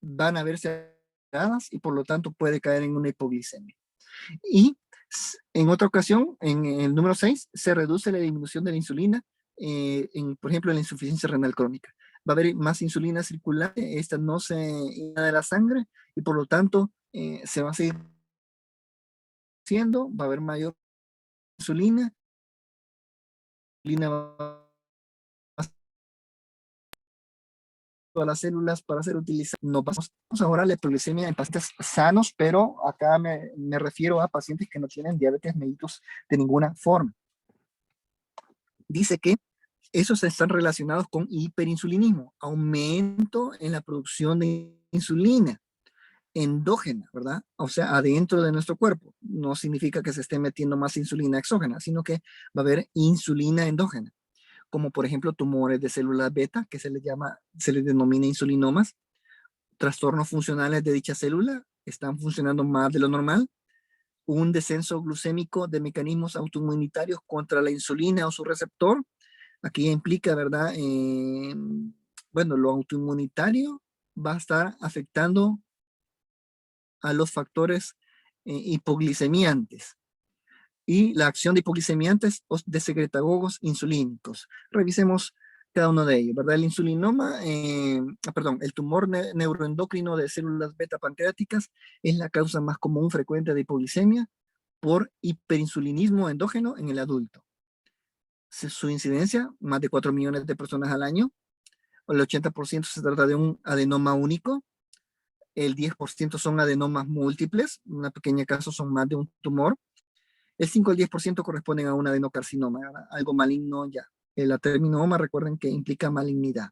A: van a verse alteradas y por lo tanto puede caer en una hipoglicemia. Y en otra ocasión, en el número 6, se reduce la disminución de la insulina, por ejemplo, en la insuficiencia renal crónica. Va a haber más insulina circulante, esta no se irá de la sangre y por lo tanto se va a seguir haciendo, va a haber mayor insulina, va a a las células para ser utilizadas. No pasamos ahora a la hipoglicemia en pacientes sanos, pero acá me refiero a pacientes que no tienen diabetes mellitus de ninguna forma. Dice que esos están relacionados con hiperinsulinismo, aumento en la producción de insulina endógena, ¿verdad? O sea, adentro de nuestro cuerpo. No significa que se esté metiendo más insulina exógena, sino que va a haber insulina endógena, como por ejemplo tumores de células beta, que se les denomina insulinomas, trastornos funcionales de dicha célula, están funcionando más de lo normal, un descenso glucémico de mecanismos autoinmunitarios contra la insulina o su receptor. Aquí implica, ¿verdad? Bueno, lo autoinmunitario va a estar afectando a los factores hipoglicemiantes y la acción de hipoglicemiantes o de secretagogos insulínicos. Revisemos cada uno de ellos, ¿verdad? El insulinoma, el tumor neuroendocrino de células beta pancreáticas es la causa más común frecuente de hipoglicemia por hiperinsulinismo endógeno en el adulto. Su incidencia, más de 4 millones de personas al año. El 80% se trata de un adenoma único. El 10% son adenomas múltiples. Una pequeña caso son más de un tumor. El 5 al 10% corresponden a un adenocarcinoma, ¿verdad? Algo maligno ya. El aterminoma, recuerden que implica malignidad.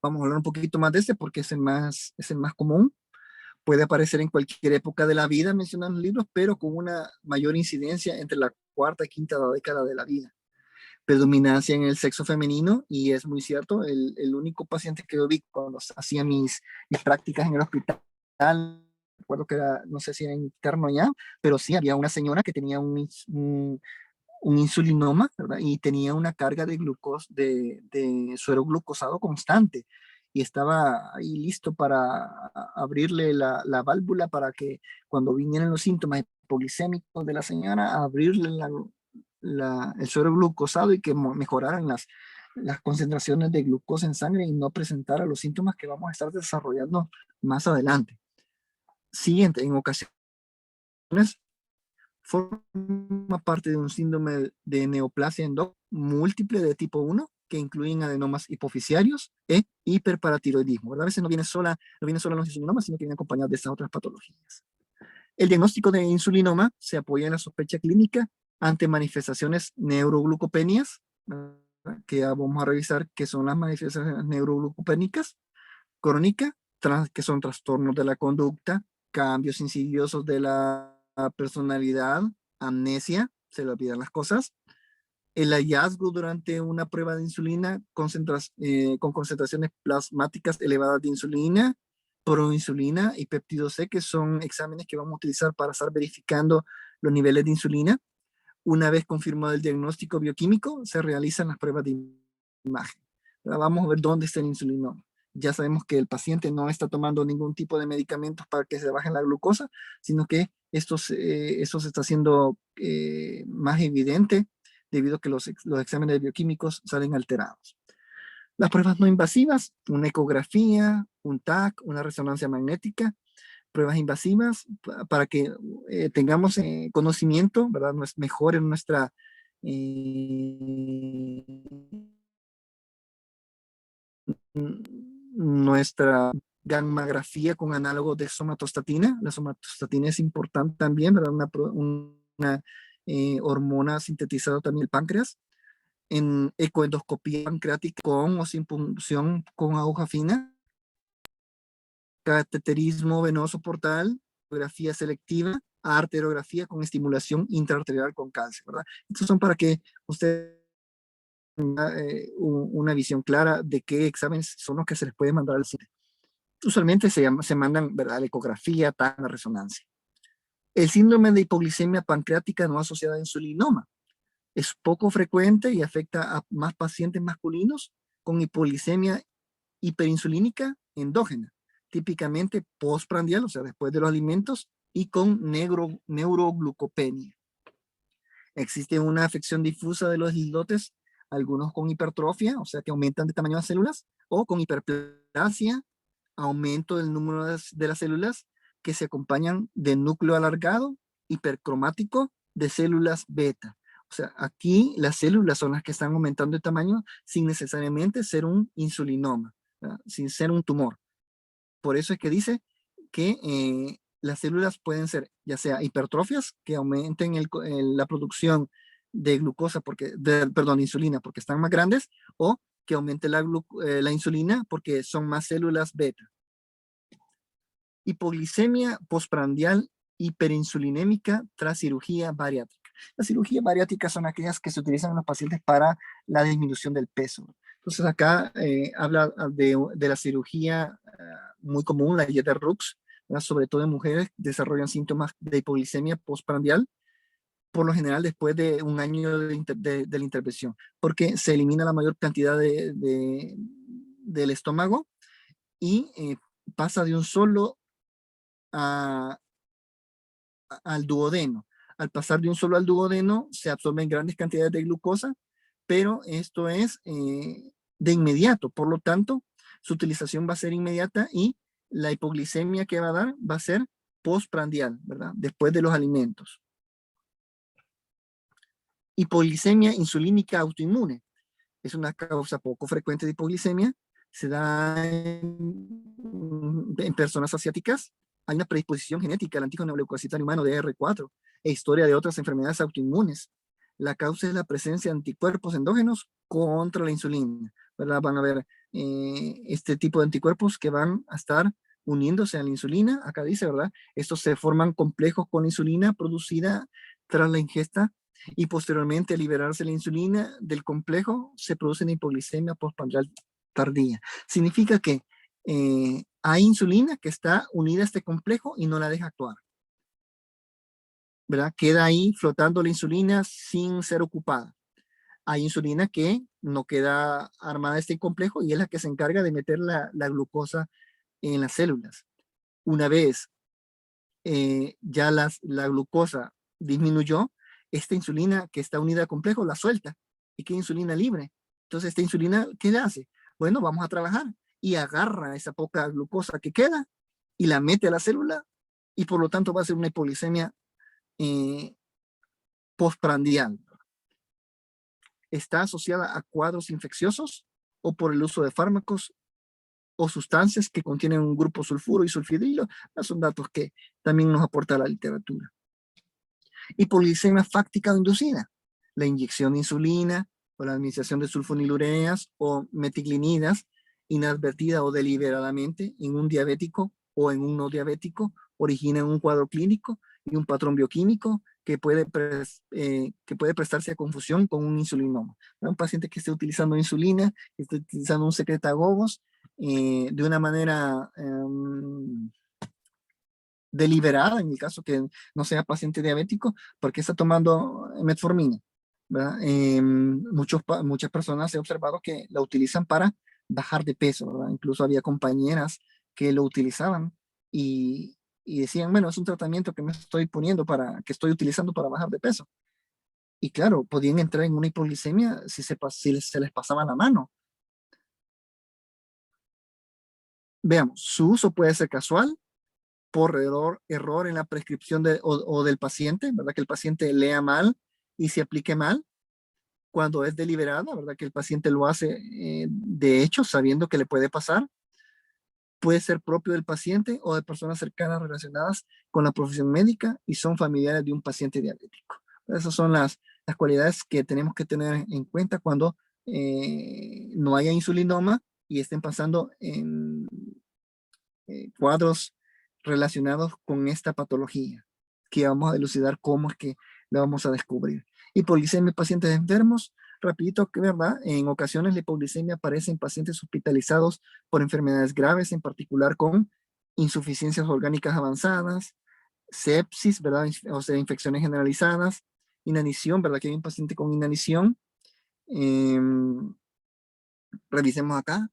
A: Vamos a hablar un poquito más de este porque es el más común. Puede aparecer en cualquier época de la vida, mencionan los libros, pero con una mayor incidencia entre la cuarta y quinta década de la vida. Predominancia en el sexo femenino, y es muy cierto, el único paciente que yo vi cuando hacía mis prácticas en el hospital, recuerdo que era, no sé si era interno ya, pero sí había una señora que tenía un insulinoma, ¿verdad? Y tenía una carga de de suero glucosado constante, y estaba ahí listo para abrirle la válvula para que cuando vinieran los síntomas hipoglicémicos de la señora, abrirle el suero glucosado y que mejoraran las concentraciones de glucosa en sangre y no presentara los síntomas que vamos a estar desarrollando más adelante. Siguiente, en ocasiones forma parte de un síndrome de neoplasia múltiple de tipo 1 que incluyen adenomas hipofisiarios e hiperparatiroidismo, ¿verdad? A veces no viene sola los insulinomas, sino que viene acompañado de estas otras patologías. El diagnóstico de insulinoma se apoya en la sospecha clínica ante manifestaciones neuroglucopenias, que vamos a revisar qué son las manifestaciones neuroglucopénicas, crónica, que son trastornos de la conducta, cambios insidiosos de la personalidad, amnesia, se le olvidan las cosas, el hallazgo durante una prueba de insulina con concentraciones plasmáticas elevadas de insulina, proinsulina y péptido C, que son exámenes que vamos a utilizar para estar verificando los niveles de insulina. Una vez confirmado el diagnóstico bioquímico, se realizan las pruebas de imagen. Vamos a ver dónde está el insulinoma. Ya sabemos que el paciente no está tomando ningún tipo de medicamentos para que se baje la glucosa, sino que esto se está haciendo más evidente debido a que los exámenes bioquímicos salen alterados. Las pruebas no invasivas, una ecografía, un TAC, una resonancia magnética, pruebas invasivas para que tengamos conocimiento, ¿verdad? Mejor en nuestra gammografía con análogos de somatostatina. La somatostatina es importante también, ¿verdad? Una hormona sintetizada también el páncreas. En ecoendoscopía pancreática con o sin punción con aguja fina, cateterismo venoso portal, arteriografía selectiva, arteriografía con estimulación intraarterial con calcio, ¿verdad? Estos son para que usted tenga una visión clara de qué exámenes son los que se les puede mandar al cine. Usualmente se mandan, ¿verdad? La ecografía, la resonancia. El síndrome de hipoglicemia pancreática no asociada a insulinoma es poco frecuente y afecta a más pacientes masculinos con hipoglicemia hiperinsulínica endógena, típicamente postprandial, o sea, después de los alimentos, y con neuroglucopenia. Existe una afección difusa de los islotes, algunos con hipertrofia, o sea, que aumentan de tamaño las células, o con hiperplasia, aumento del número de las células que se acompañan de núcleo alargado, hipercromático, de células beta. O sea, aquí las células son las que están aumentando de tamaño sin necesariamente ser un insulinoma. ¿verdad? Sin ser un tumor. Por eso es que dice que las células pueden ser ya sea hipertrofias, que aumenten la producción de glucosa, perdón, insulina, porque están más grandes, o que aumente la insulina porque son más células beta. Hipoglicemia postprandial hiperinsulinémica tras cirugía bariátrica. Las cirugías bariátricas son aquellas que se utilizan en los pacientes para la disminución del peso. Entonces acá habla de la cirugía muy común, la Jeter-Rux, sobre todo en mujeres que desarrollan síntomas de hipoglicemia postprandial, por lo general después de un año de la intervención, porque se elimina la mayor cantidad del estómago y pasa de un solo al duodeno. Al pasar de un solo al duodeno, se absorben grandes cantidades de glucosa, pero esto es de inmediato. Por lo tanto, su utilización va a ser inmediata y la hipoglicemia que va a dar va a ser postprandial, ¿verdad? Después de los alimentos. Hipoglicemia insulínica autoinmune. Es una causa poco frecuente de hipoglicemia. Se da en personas asiáticas. Hay una predisposición genética al antígeno leucocitario humano de R4 e historia de otras enfermedades autoinmunes. La causa es la presencia de anticuerpos endógenos contra la insulina, ¿verdad? Van a haber este tipo de anticuerpos que van a estar uniéndose a la insulina. Acá dice, ¿verdad? Estos se forman complejos con la insulina producida tras la ingesta y posteriormente al liberarse la insulina del complejo se produce una hipoglicemia postprandial tardía. Significa que hay insulina que está unida a este complejo y no la deja actuar, ¿verdad? Queda ahí flotando la insulina sin ser ocupada. Hay insulina que no queda armada de este complejo y es la que se encarga de meter la glucosa en las células. Una vez ya la glucosa disminuyó, esta insulina que está unida al complejo la suelta y queda insulina libre. Entonces, esta insulina, ¿qué le hace? Bueno, vamos a trabajar y agarra esa poca glucosa que queda y la mete a la célula y por lo tanto va a ser una hipoglicemia postprandial. Está asociada a cuadros infecciosos o por el uso de fármacos o sustancias que contienen un grupo sulfuro y sulfidrilo. Son datos que también nos aporta la literatura. Hipoglicemia fáctica o inducida. La inyección de insulina o la administración de sulfonilureas o meticlinidas inadvertida o deliberadamente en un diabético o en un no diabético origina un cuadro clínico y un patrón bioquímico que puede prestarse a confusión con un insulinoma. Un paciente que esté utilizando insulina, que esté utilizando un secretagogos de una manera deliberada, en el caso que no sea paciente diabético, porque está tomando metformina, ¿verdad? Muchas personas he observado que la utilizan para bajar de peso, ¿verdad? Incluso había compañeras que lo utilizaban y decían, bueno, es un tratamiento que me estoy poniendo que estoy utilizando para bajar de peso. Y claro, podían entrar en una hipoglicemia si se les pasaba la mano. Veamos, su uso puede ser casual, por error en la prescripción o del paciente, ¿verdad? Que el paciente lea mal y se aplique mal. Cuando es deliberada, ¿verdad? Que el paciente lo hace de hecho, sabiendo que le puede pasar. Puede ser propio del paciente o de personas cercanas relacionadas con la profesión médica y son familiares de un paciente diabético. Esas son las cualidades que tenemos que tener en cuenta cuando no haya insulinoma y estén pasando en cuadros relacionados con esta patología, que vamos a elucidar cómo es que la vamos a descubrir. Hipoglicemia en pacientes enfermos, rapidito, que verdad, en ocasiones la hipoglicemia aparece en pacientes hospitalizados por enfermedades graves, en particular con insuficiencias orgánicas avanzadas, sepsis, ¿verdad? O sea, infecciones generalizadas, inanición, ¿verdad? Que hay un paciente con inanición. Revisemos acá,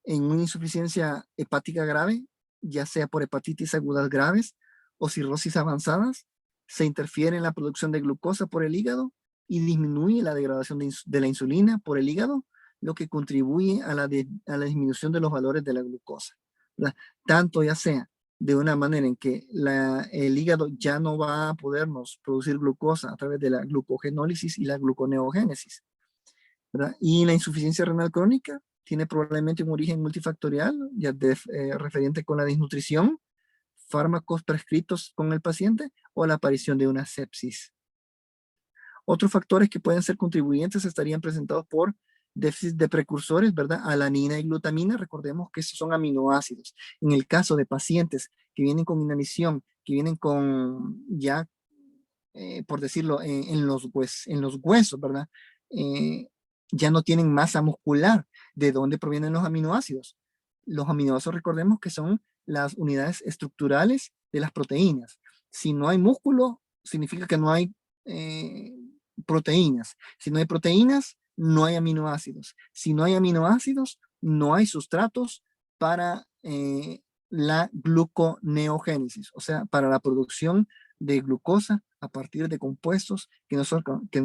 A: en una insuficiencia hepática grave, ya sea por hepatitis agudas graves o cirrosis avanzadas, se interfiere en la producción de glucosa por el hígado y disminuye la degradación de la insulina por el hígado, lo que contribuye a la disminución de los valores de la glucosa, ¿verdad? Tanto ya sea de una manera en que el hígado ya no va a podernos producir glucosa a través de la glucogenólisis y la gluconeogénesis, ¿verdad? Y la insuficiencia renal crónica tiene probablemente un origen multifactorial, ya referente con la desnutrición, fármacos prescritos con el paciente o la aparición de una sepsis. Otros factores que pueden ser contribuyentes estarían presentados por déficit de precursores, ¿verdad? Alanina y glutamina, recordemos que esos son aminoácidos. En el caso de pacientes que vienen con inanición, que vienen con ya, por decirlo, en los huesos, ¿verdad? Ya no tienen masa muscular. ¿De dónde provienen los aminoácidos? Los aminoácidos, recordemos que son las unidades estructurales de las proteínas. Si no hay músculo, significa que no hay proteínas. Si no hay proteínas, no hay aminoácidos. Si no hay aminoácidos, no hay sustratos para la gluconeogénesis, o sea, para la producción de glucosa a partir de compuestos que no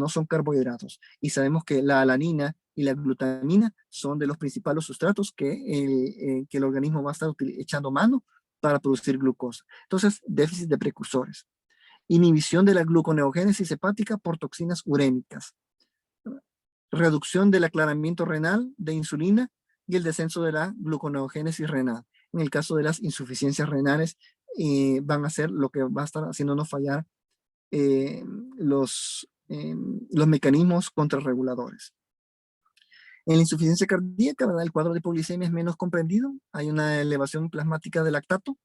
A: son carbohidratos. Y sabemos que la alanina y la glutamina son de los principales sustratos que el organismo va a estar echando mano para producir glucosa. Entonces, déficit de precursores. Inhibición de la gluconeogénesis hepática por toxinas urémicas. Reducción del aclaramiento renal de insulina y el descenso de la gluconeogénesis renal. En el caso de las insuficiencias renales, van a ser lo que va a estar haciéndonos fallar los mecanismos contrarreguladores. En la insuficiencia cardíaca, ¿verdad? El cuadro de hipoglicemia es menos comprendido. Hay una elevación plasmática de lactato.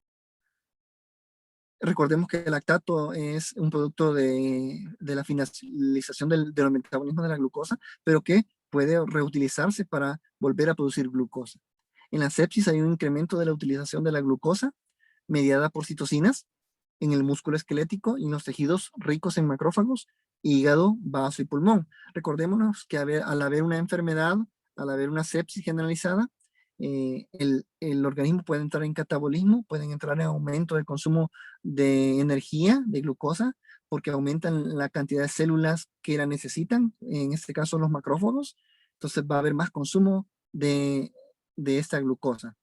A: Recordemos que el lactato es un producto de la finalización del metabolismo de la glucosa, pero que puede reutilizarse para volver a producir glucosa. En la sepsis hay un incremento de la utilización de la glucosa mediada por citocinas en el músculo esquelético y en los tejidos ricos en macrófagos, hígado, vaso y pulmón. Recordémonos que al haber una enfermedad, al haber una sepsis generalizada, el organismo puede entrar en catabolismo, pueden entrar en aumento del consumo de energía, de glucosa, porque aumentan la cantidad de células que la necesitan, en este caso los macrófagos. Entonces va a haber más consumo de esta glucosa.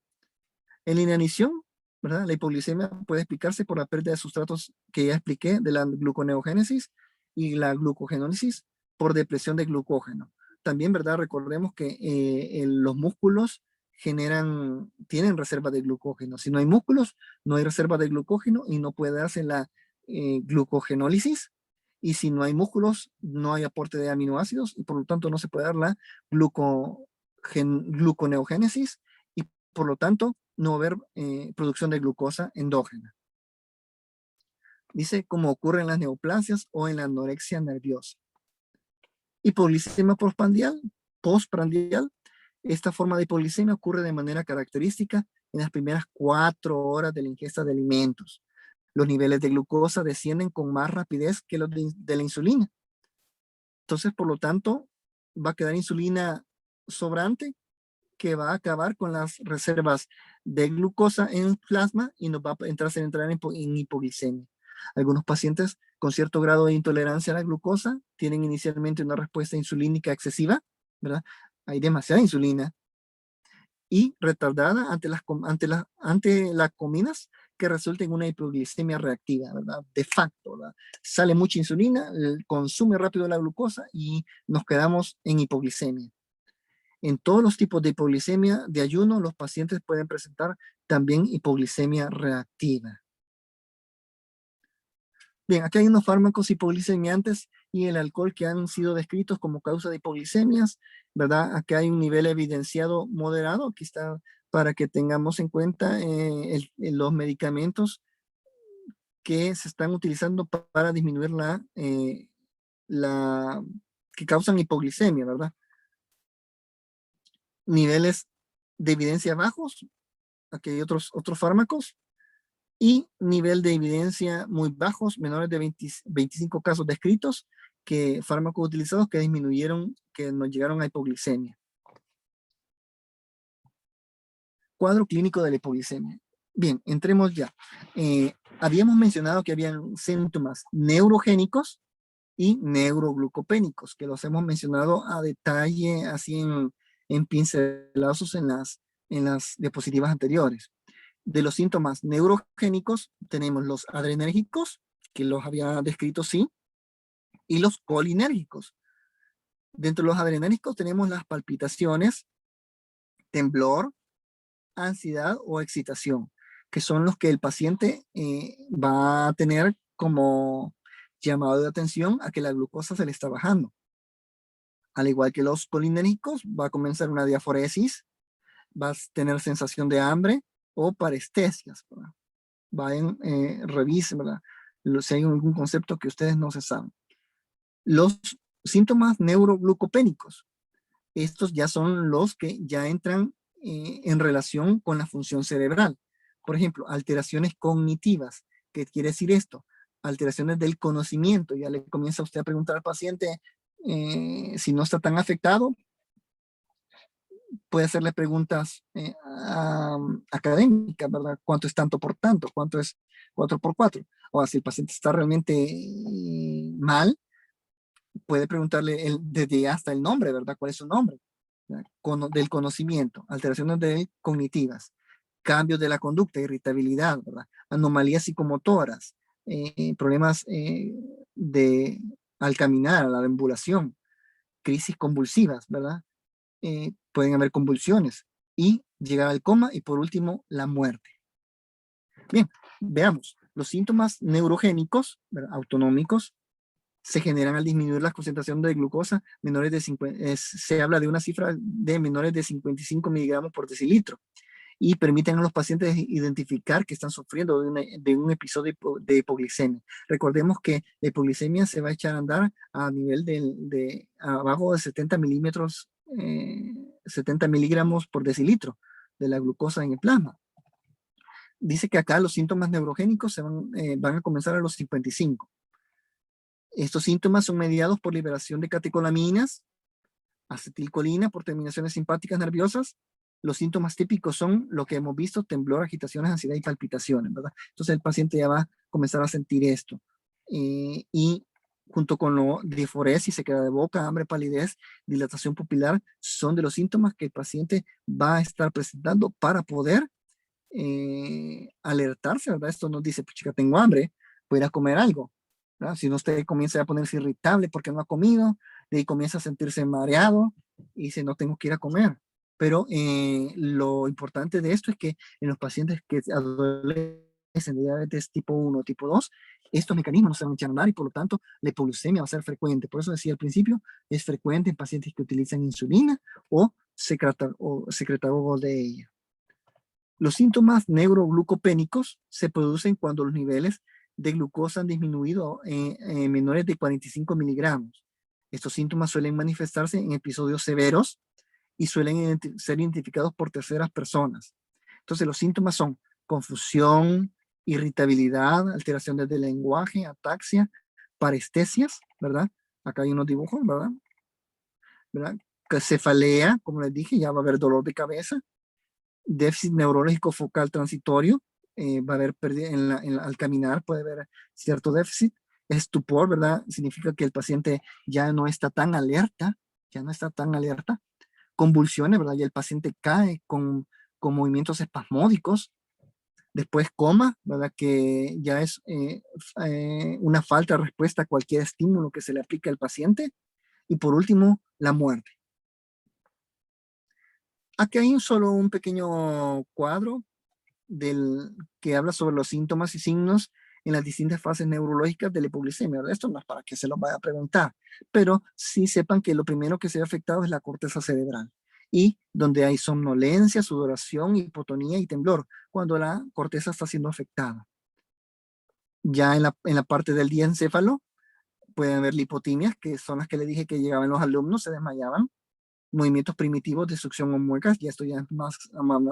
A: En la inanición, ¿verdad? La hipoglicemia puede explicarse por la pérdida de sustratos que ya expliqué de la gluconeogénesis y la glucogenólisis por depresión de glucógeno. También, ¿verdad? Recordemos que los músculos tienen reserva de glucógeno. Si no hay músculos, no hay reserva de glucógeno y no puede darse la glucogenólisis. Y si no hay músculos, no hay aporte de aminoácidos y por lo tanto no se puede dar la gluconeogénesis y por lo tanto no va a haber producción de glucosa endógena. Dice como ocurre en las neoplasias o en la anorexia nerviosa. Hipoglicemia postprandial. Esta forma de hipoglicemia ocurre de manera característica en las primeras 4 horas de la ingesta de alimentos. Los niveles de glucosa descienden con más rapidez que los de la insulina. Entonces, por lo tanto, va a quedar insulina sobrante que va a acabar con las reservas de glucosa en plasma y nos va a entrar en hipoglicemia. Algunos pacientes con cierto grado de intolerancia a la glucosa tienen inicialmente una respuesta insulínica excesiva, ¿verdad? Hay demasiada insulina y retardada ante las comidas que resulta en una hipoglicemia reactiva, ¿verdad? De facto, ¿verdad? Sale mucha insulina, consume rápido la glucosa y nos quedamos en hipoglicemia. En todos los tipos de hipoglicemia de ayuno, los pacientes pueden presentar también hipoglicemia reactiva. Bien, aquí hay unos fármacos hipoglicemiantes y el alcohol que han sido descritos como causa de hipoglicemias, ¿verdad? Aquí hay un nivel evidenciado moderado, aquí está para que tengamos en cuenta los medicamentos que se están utilizando para disminuir que causan hipoglicemia, ¿verdad? Niveles de evidencia bajos, aquí hay otros fármacos, y nivel de evidencia muy bajos, menores de 25 casos descritos, que fármacos utilizados que disminuyeron, que nos llegaron a hipoglicemia. Cuadro clínico de la hipoglicemia. Bien, entremos ya. Habíamos mencionado que habían síntomas neurogénicos y neuroglucopénicos, que los hemos mencionado a detalle, así en pincelazos en las diapositivas anteriores. De los síntomas neurogénicos tenemos los adrenérgicos, que los había descrito, sí, y los colinérgicos. Dentro de los adrenérgicos tenemos las palpitaciones, temblor, ansiedad o excitación, que son los que el paciente va a tener como llamado de atención a que la glucosa se le está bajando. Al igual que los colinérgicos, va a comenzar una diaforesis, va a tener sensación de hambre o parestesias, ¿verdad? Vayan, revisen, ¿verdad? Si hay algún concepto que ustedes no se saben. Los síntomas neuroglucopénicos, estos ya son los que ya entran en relación con la función cerebral. Por ejemplo, alteraciones cognitivas. ¿Qué quiere decir esto? Alteraciones del conocimiento. Ya le comienza usted a preguntar al paciente si no está tan afectado, puede hacerle preguntas académicas, ¿verdad? ¿Cuánto es tanto por tanto? ¿Cuánto es 4 por 4? O si el paciente está realmente mal, puede preguntarle desde hasta el nombre, ¿verdad? ¿Cuál es su nombre? Del conocimiento, alteraciones cognitivas, cambios de la conducta, irritabilidad, ¿verdad? Anomalías psicomotoras, problemas al caminar, a la deambulación, crisis convulsivas, ¿verdad? Pueden haber convulsiones y llegar al coma y por último la muerte. Bien, veamos, los síntomas neurogénicos, ¿verdad? Autonómicos, se generan al disminuir la concentración de glucosa menores de 50, se habla de una cifra de menores de 55 miligramos por decilitro y permiten a los pacientes identificar que están sufriendo de un episodio de hipoglicemia. Recordemos que la hipoglicemia se va a echar a andar a nivel de abajo de 70 milímetros, 70 miligramos por decilitro de la glucosa en el plasma. Dice que acá los síntomas neurogénicos van a comenzar a los 55. Estos síntomas son mediados por liberación de catecolaminas, acetilcolina por terminaciones simpáticas nerviosas. Los síntomas típicos son lo que hemos visto: temblor, agitaciones, ansiedad y palpitaciones, ¿verdad? Entonces el paciente ya va a comenzar a sentir esto. Y junto con lo diforesis, se queda de boca, hambre, palidez, dilatación pupilar, son de los síntomas que el paciente va a estar presentando para poder alertarse, ¿verdad? Esto nos dice, pues chica, tengo hambre, voy a ir a comer algo, ¿verdad? Si no, usted comienza a ponerse irritable porque no ha comido, de ahí comienza a sentirse mareado y dice, no tengo que ir a comer. Pero lo importante de esto es que en los pacientes que adolecen de diabetes tipo 1 tipo 2, estos mecanismos no se van a echar a andar y por lo tanto la hipoglucemia va a ser frecuente. Por eso decía al principio, es frecuente en pacientes que utilizan insulina o secretagogos de ella. Los síntomas neuroglucopénicos se producen cuando los niveles de glucosa han disminuido en menores de 45 miligramos. Estos síntomas suelen manifestarse en episodios severos y suelen ser identificados por terceras personas. Entonces los síntomas son confusión, irritabilidad, alteraciones del lenguaje, ataxia, parestesias, ¿verdad? Acá hay unos dibujos, ¿verdad? Cefalea, como les dije, ya va a haber dolor de cabeza, déficit neurológico focal transitorio, va a haber pérdida al caminar, puede haber cierto déficit, estupor, ¿verdad? Significa que el paciente ya no está tan alerta, convulsiones, ¿verdad? Y el paciente cae con movimientos espasmódicos, después coma, ¿verdad? Que ya es una falta de respuesta a cualquier estímulo que se le aplique al paciente, y por último, la muerte. Aquí hay solo un pequeño cuadro que habla sobre los síntomas y signos en las distintas fases neurológicas de la hipoglicemia. Esto no es para que se lo vaya a preguntar, pero sí sepan que lo primero que se ve afectado es la corteza cerebral, y donde hay somnolencia, sudoración, hipotonía y temblor, cuando la corteza está siendo afectada. Ya en la parte del diencéfalo pueden haber lipotimias, que son las que le dije que llegaban los alumnos, se desmayaban, movimientos primitivos de succión o muecas, y esto ya es más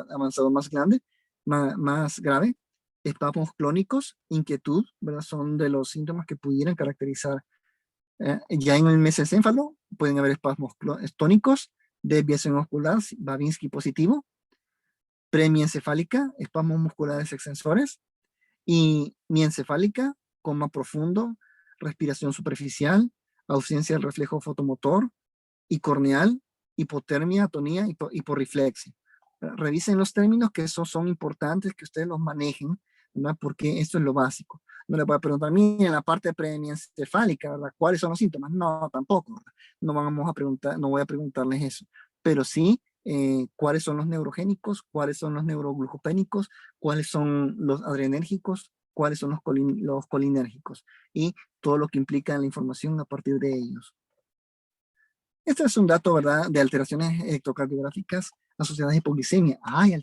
A: avanzado, más grande, más grave. Espasmos clónicos, inquietud, ¿verdad? Son de los síntomas que pudieran caracterizar. Ya en el mesencéfalo pueden haber espasmos tónicos, desviación muscular, Babinski positivo, premiencefálica, espasmos musculares extensores, y miencefálica, coma profundo, respiración superficial, ausencia del reflejo fotomotor, y corneal, hipotermia, atonía, hiporreflexia. Revisen los términos, que esos son importantes que ustedes los manejen, ¿verdad? Porque esto es lo básico. No le voy a preguntar a mí en la parte premiencefálica, ¿verdad? ¿Cuáles son los síntomas? No, tampoco, ¿verdad? No vamos a preguntar, no voy a preguntarles eso. Pero sí cuáles son los neurogénicos, cuáles son los neuroglucopénicos, cuáles son los adrenérgicos, cuáles son los colinérgicos y todo lo que implica la información a partir de ellos. Este es un dato, ¿verdad?, de alteraciones electrocardiográficas asociadas a hipoglicemia. Hay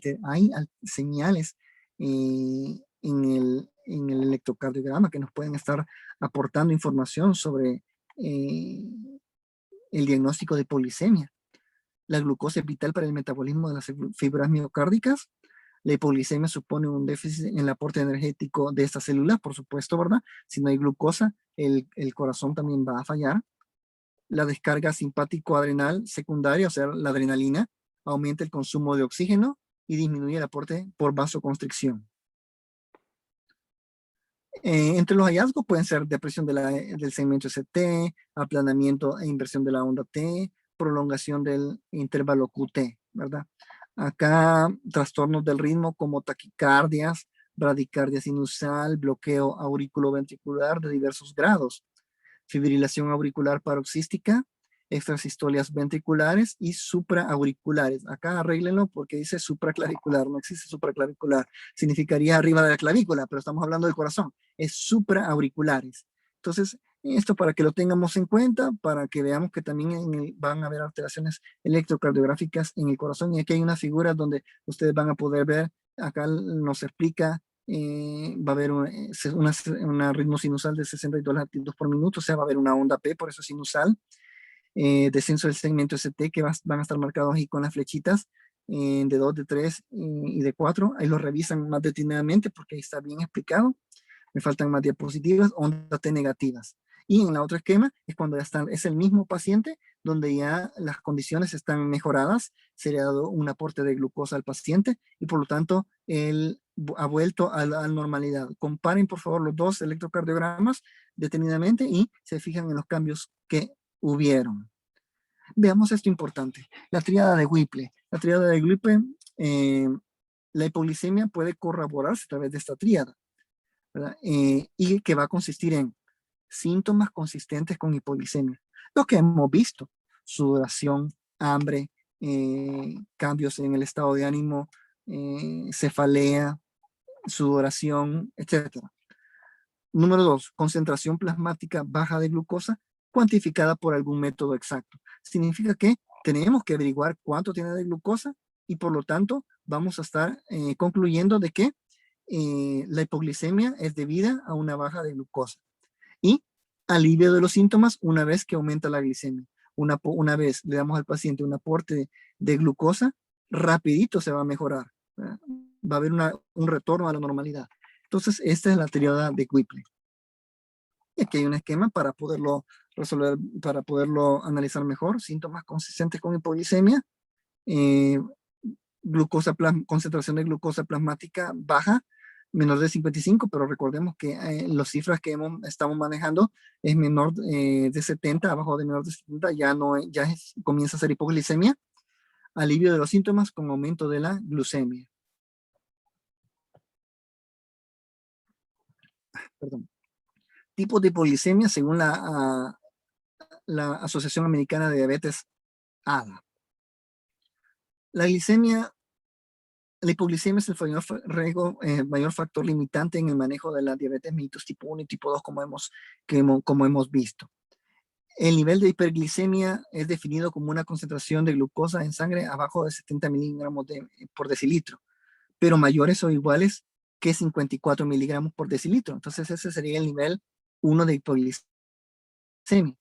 A: señales en el electrocardiograma que nos pueden estar aportando información sobre el diagnóstico de hipoglicemia. La glucosa es vital para el metabolismo de las fibras miocárdicas. La hipoglicemia supone un déficit en el aporte energético de estas células, por supuesto, ¿verdad? Si no hay glucosa, el corazón también va a fallar. La descarga simpático-adrenal secundaria, o sea, la adrenalina, aumenta el consumo de oxígeno y disminuye el aporte por vasoconstricción. Entre los hallazgos pueden ser depresión del segmento ST, aplanamiento e inversión de la onda T, prolongación del intervalo QT, ¿verdad? Acá, trastornos del ritmo como taquicardias, bradicardia sinusal, bloqueo auriculoventricular de diversos grados, fibrilación auricular paroxística, extrasistolias ventriculares y supraauriculares. Acá arréglenlo porque dice supraclavicular, no existe supraclavicular. Significaría arriba de la clavícula, pero estamos hablando del corazón. Es supraauriculares. Entonces, esto para que lo tengamos en cuenta, para que veamos que también van a haber alteraciones electrocardiográficas en el corazón. Y aquí hay una figura donde ustedes van a poder ver, acá nos explica va a haber una ritmo sinusal de 62 latidos por minuto, o sea, va a haber una onda P, por eso sinusal, descenso del segmento ST que van a estar marcados ahí con las flechitas de 2, de 3 y de 4, ahí lo revisan más detenidamente porque ahí está bien explicado. Me faltan más diapositivas, ondas T negativas. Y en la otra esquema es cuando ya es el mismo paciente donde ya las condiciones están mejoradas, se le ha dado un aporte de glucosa al paciente y por lo tanto él ha vuelto a la normalidad. Comparen por favor los dos electrocardiogramas detenidamente y se fijan en los cambios que hubieron. Veamos esto importante, la tríada de Whipple. La tríada de Whipple, la hipoglicemia puede corroborarse a través de esta tríada. Y que va a consistir en síntomas consistentes con hipoglicemia. Lo que hemos visto, sudoración, hambre, cambios en el estado de ánimo, cefalea, sudoración, etc. Número 2, concentración plasmática baja de glucosa cuantificada por algún método exacto. Significa que tenemos que averiguar cuánto tiene de glucosa y por lo tanto vamos a estar concluyendo de que la hipoglicemia es debida a una baja de glucosa y alivio de los síntomas una vez que aumenta la glicemia. Una vez le damos al paciente un aporte de glucosa, rapidito se va a mejorar. ¿Verdad? Va a haber un retorno a la normalidad. Entonces, esta es la tríada de Whipple. Y aquí hay un esquema para poderlo resolver, para poderlo analizar mejor. Síntomas consistentes con hipoglicemia, concentración de glucosa plasmática baja, menor de 55, pero recordemos que las cifras que estamos manejando es menor de 70, abajo de menor de 70, comienza a ser hipoglicemia. Alivio de los síntomas con aumento de la glucemia. Perdón. Tipos de hipoglicemia según la Asociación Americana de Diabetes, ADA. La hipoglicemia es el mayor factor limitante en el manejo de la diabetes mellitus tipo 1 y tipo 2, como hemos visto. El nivel de hiperglicemia es definido como una concentración de glucosa en sangre abajo de 70 miligramos por decilitro, pero mayores o iguales que 54 miligramos por decilitro. Entonces ese sería el nivel 1 de hipoglicemia.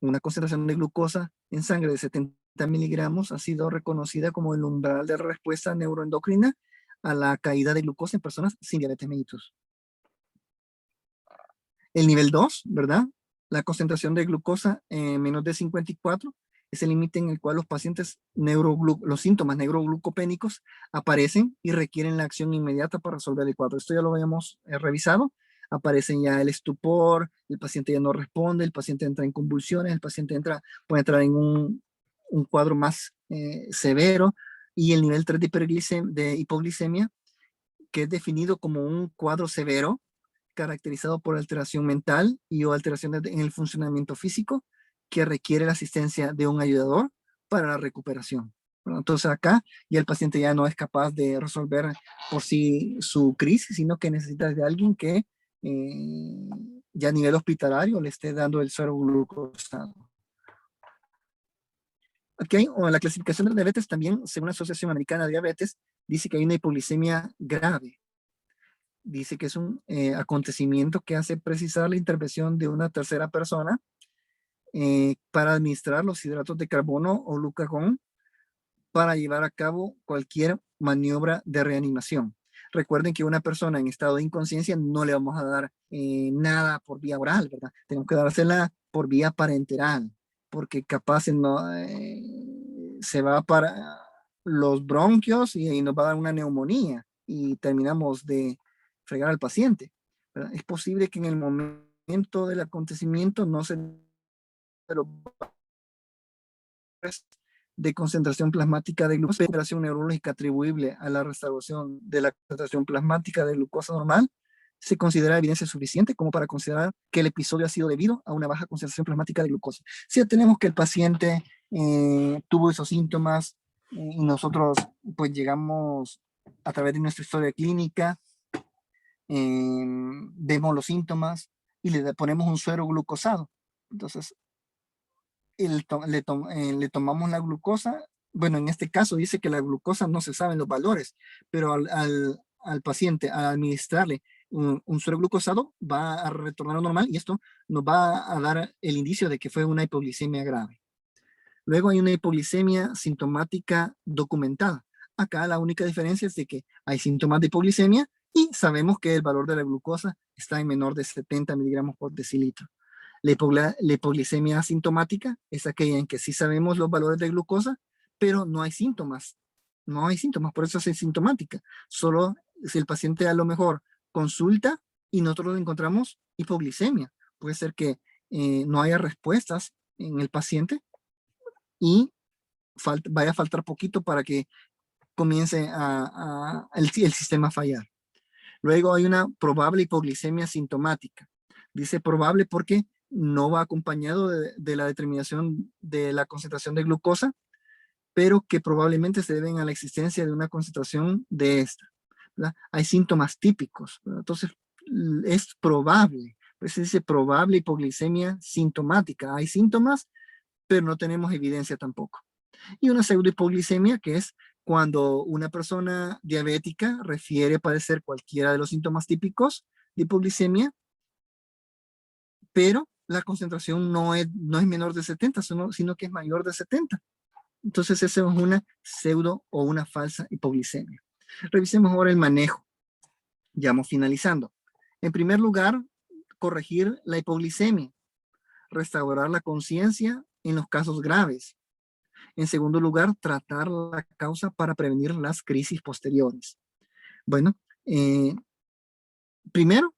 A: Una concentración de glucosa en sangre de 70 miligramos ha sido reconocida como el umbral de respuesta neuroendocrina a la caída de glucosa en personas sin diabetes mellitus. El nivel 2, ¿verdad? La concentración de glucosa menos de 54 es el límite en el cual los pacientes los síntomas neuroglucopénicos aparecen y requieren la acción inmediata para resolver el cuadro. Esto ya lo habíamos revisado. Aparecen ya el estupor, el paciente ya no responde, el paciente entra en convulsiones, el paciente puede entrar en un cuadro más severo, y el nivel 3 de hipoglicemia, que es definido como un cuadro severo, caracterizado por alteración mental y o alteraciones en el funcionamiento físico, que requiere la asistencia de un ayudador para la recuperación. ¿verdad? Entonces acá ya el paciente ya no es capaz de resolver por sí su crisis, sino que necesita de alguien que ya a nivel hospitalario le esté dando el suero glucosado. Okay, o la clasificación de diabetes también, según la Asociación Americana de Diabetes, dice que hay una hipoglicemia grave. Dice que es un acontecimiento que hace precisar la intervención de una tercera persona para administrar los hidratos de carbono o glucagón para llevar a cabo cualquier maniobra de reanimación. Recuerden que una persona en estado de inconsciencia no le vamos a dar nada por vía oral, ¿verdad? Tenemos que dársela por vía parenteral, porque capaz se va para los bronquios y nos va a dar una neumonía y terminamos de fregar al paciente, ¿verdad? Es posible que en el momento del acontecimiento no se lo de concentración plasmática de glucosa, alteración neurológica atribuible a la restauración de la concentración plasmática de glucosa normal, se considera evidencia suficiente como para considerar que el episodio ha sido debido a una baja concentración plasmática de glucosa. Si tenemos que el paciente tuvo esos síntomas y nosotros pues llegamos a través de nuestra historia clínica, vemos los síntomas y le ponemos un suero glucosado. Entonces, le tomamos la glucosa. Bueno, en este caso dice que la glucosa no se saben los valores, pero al paciente, al administrarle un suero glucosado, va a retornar a normal y esto nos va a dar el indicio de que fue una hipoglicemia grave. Luego hay una hipoglicemia sintomática documentada. Acá la única diferencia es de que hay síntomas de hipoglicemia y sabemos que el valor de la glucosa está en menor de 70 miligramos por decilitro. La hipoglicemia asintomática es aquella en que sí sabemos los valores de glucosa, pero no hay síntomas. No hay síntomas, por eso es asintomática. Solo si el paciente a lo mejor consulta y nosotros encontramos hipoglicemia. Puede ser que no haya respuestas en el paciente y vaya a faltar poquito para que comience el sistema a fallar. Luego hay una probable hipoglicemia sintomática. Dice probable porque no va acompañado de la determinación de la concentración de glucosa, pero que probablemente se deben a la existencia de una concentración de esta, ¿verdad? Hay síntomas típicos, ¿verdad? Entonces es probable, pues se dice probable hipoglicemia sintomática. Hay síntomas, pero no tenemos evidencia tampoco. Y una pseudohipoglicemia, que es cuando una persona diabética refiere padecer cualquiera de los síntomas típicos de hipoglicemia, pero la concentración no es menor de 70, sino que es mayor de 70. Entonces esa es una pseudo o una falsa hipoglicemia. Revisemos ahora el manejo. Ya vamos finalizando. En primer lugar, corregir la hipoglicemia, restaurar la conciencia en los casos graves. En segundo lugar, tratar la causa para prevenir las crisis posteriores. Bueno, lo primero,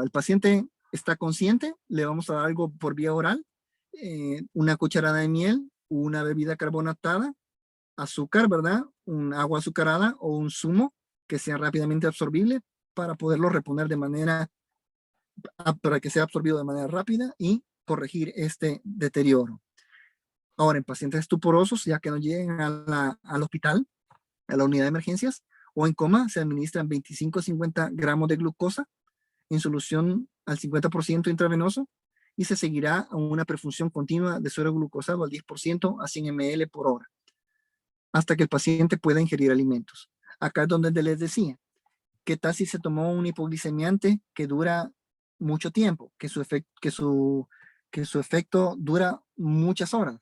A: el paciente está consciente, le vamos a dar algo por vía oral, una cucharada de miel, una bebida carbonatada, azúcar, ¿verdad? Un agua azucarada o un zumo que sea rápidamente absorbible para poderlo reponer para que sea absorbido de manera rápida y corregir este deterioro. Ahora, en pacientes estuporosos, ya que no lleguen al hospital, a la unidad de emergencias, o en coma, se administran 25 a 50 gramos de glucosa en solución al 50% intravenoso y se seguirá a una perfusión continua de suero glucosado al 10% a 100 ml por hora, hasta que el paciente pueda ingerir alimentos. Acá es donde les decía, ¿qué tal si se tomó un hipoglicemiante que dura mucho tiempo, que su efecto dura muchas horas?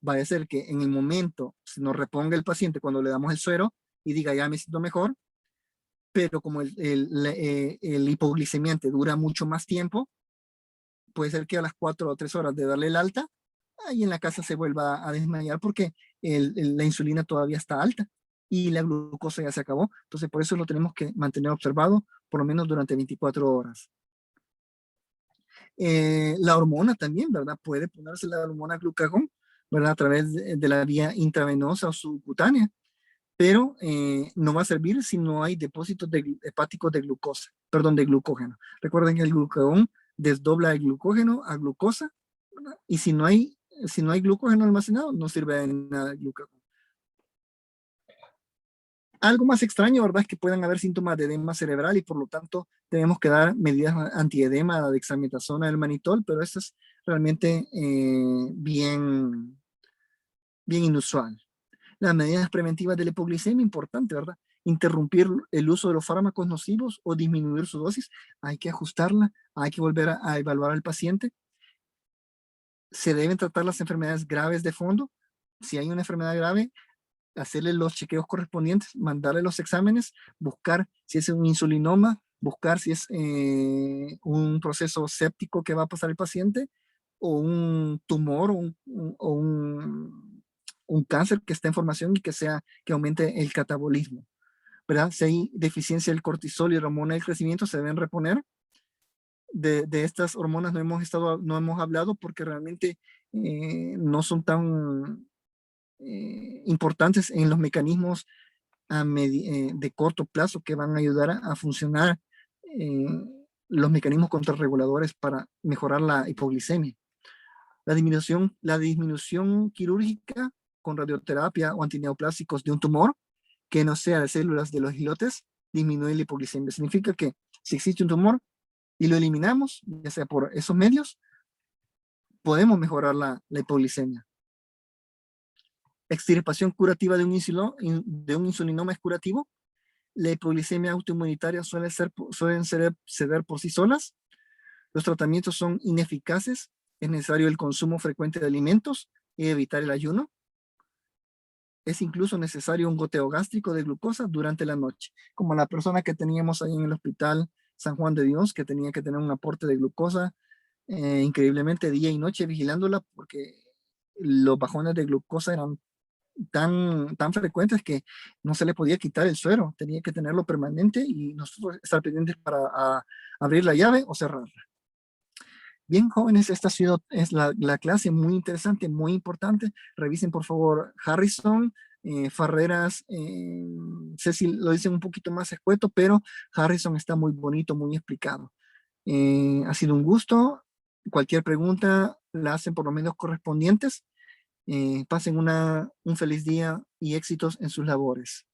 A: Va a ser que en el momento se nos reponga el paciente cuando le damos el suero y diga ya me siento mejor, pero como el hipoglicemiante dura mucho más tiempo, puede ser que a las 4 o 3 horas de darle el alta, ahí en la casa se vuelva a desmayar porque la insulina todavía está alta y la glucosa ya se acabó. Entonces por eso lo tenemos que mantener observado por lo menos durante 24 horas. La hormona también, ¿verdad? Puede ponerse la hormona glucagón, ¿verdad? A través de la vía intravenosa o subcutánea, pero no va a servir si no hay depósitos hepáticos de glucosa, perdón, de glucógeno. Recuerden que el glucagón desdobla el glucógeno a glucosa, ¿verdad? Y si no hay si no hay glucógeno almacenado, no sirve de nada el glucagón. Algo más extraño, ¿verdad? Es que puedan haber síntomas de edema cerebral y por lo tanto tenemos que dar medidas antiedema, dexametasona, el manitol, pero eso es realmente bien inusual. Las medidas preventivas de la hipoglicemia, importante, ¿verdad? Interrumpir el uso de los fármacos nocivos o disminuir su dosis, hay que ajustarla, hay que volver a evaluar al paciente. Se deben tratar las enfermedades graves de fondo. Si hay una enfermedad grave, hacerle los chequeos correspondientes, mandarle los exámenes, buscar si es un insulinoma, buscar si es un proceso séptico que va a pasar el paciente o un tumor o un cáncer que está en formación y que aumente el catabolismo, ¿verdad? Si hay deficiencia del cortisol y hormona del crecimiento, se deben reponer. De estas hormonas no hemos hablado porque realmente no son tan importantes en los mecanismos de corto plazo que van a ayudar a funcionar eh, los mecanismos contrarreguladores para mejorar la hipoglicemia. La disminución quirúrgica con radioterapia o antineoplásicos de un tumor que no sea de células de los islotes disminuye la hipoglicemia. Significa que si existe un tumor y lo eliminamos, ya sea por esos medios, podemos mejorar la hipoglicemia. Extirpación curativa de un insulinoma es curativo. La hipoglicemia autoinmunitaria suelen ceder por sí solas. Los tratamientos son ineficaces. Es necesario el consumo frecuente de alimentos y evitar el ayuno. Es incluso necesario un goteo gástrico de glucosa durante la noche, como la persona que teníamos ahí en el hospital San Juan de Dios, que tenía que tener un aporte de glucosa increíblemente día y noche vigilándola porque los bajones de glucosa eran tan frecuentes que no se le podía quitar el suero, tenía que tenerlo permanente y nosotros estar pendientes para abrir la llave o cerrarla. Bien, jóvenes, esta es la clase muy interesante, muy importante. Revisen, por favor, Harrison, Farreras, Cecil lo dicen un poquito más escueto, pero Harrison está muy bonito, muy explicado. Ha sido un gusto. Cualquier pregunta la hacen por los medios correspondientes. Pasen un feliz día y éxitos en sus labores.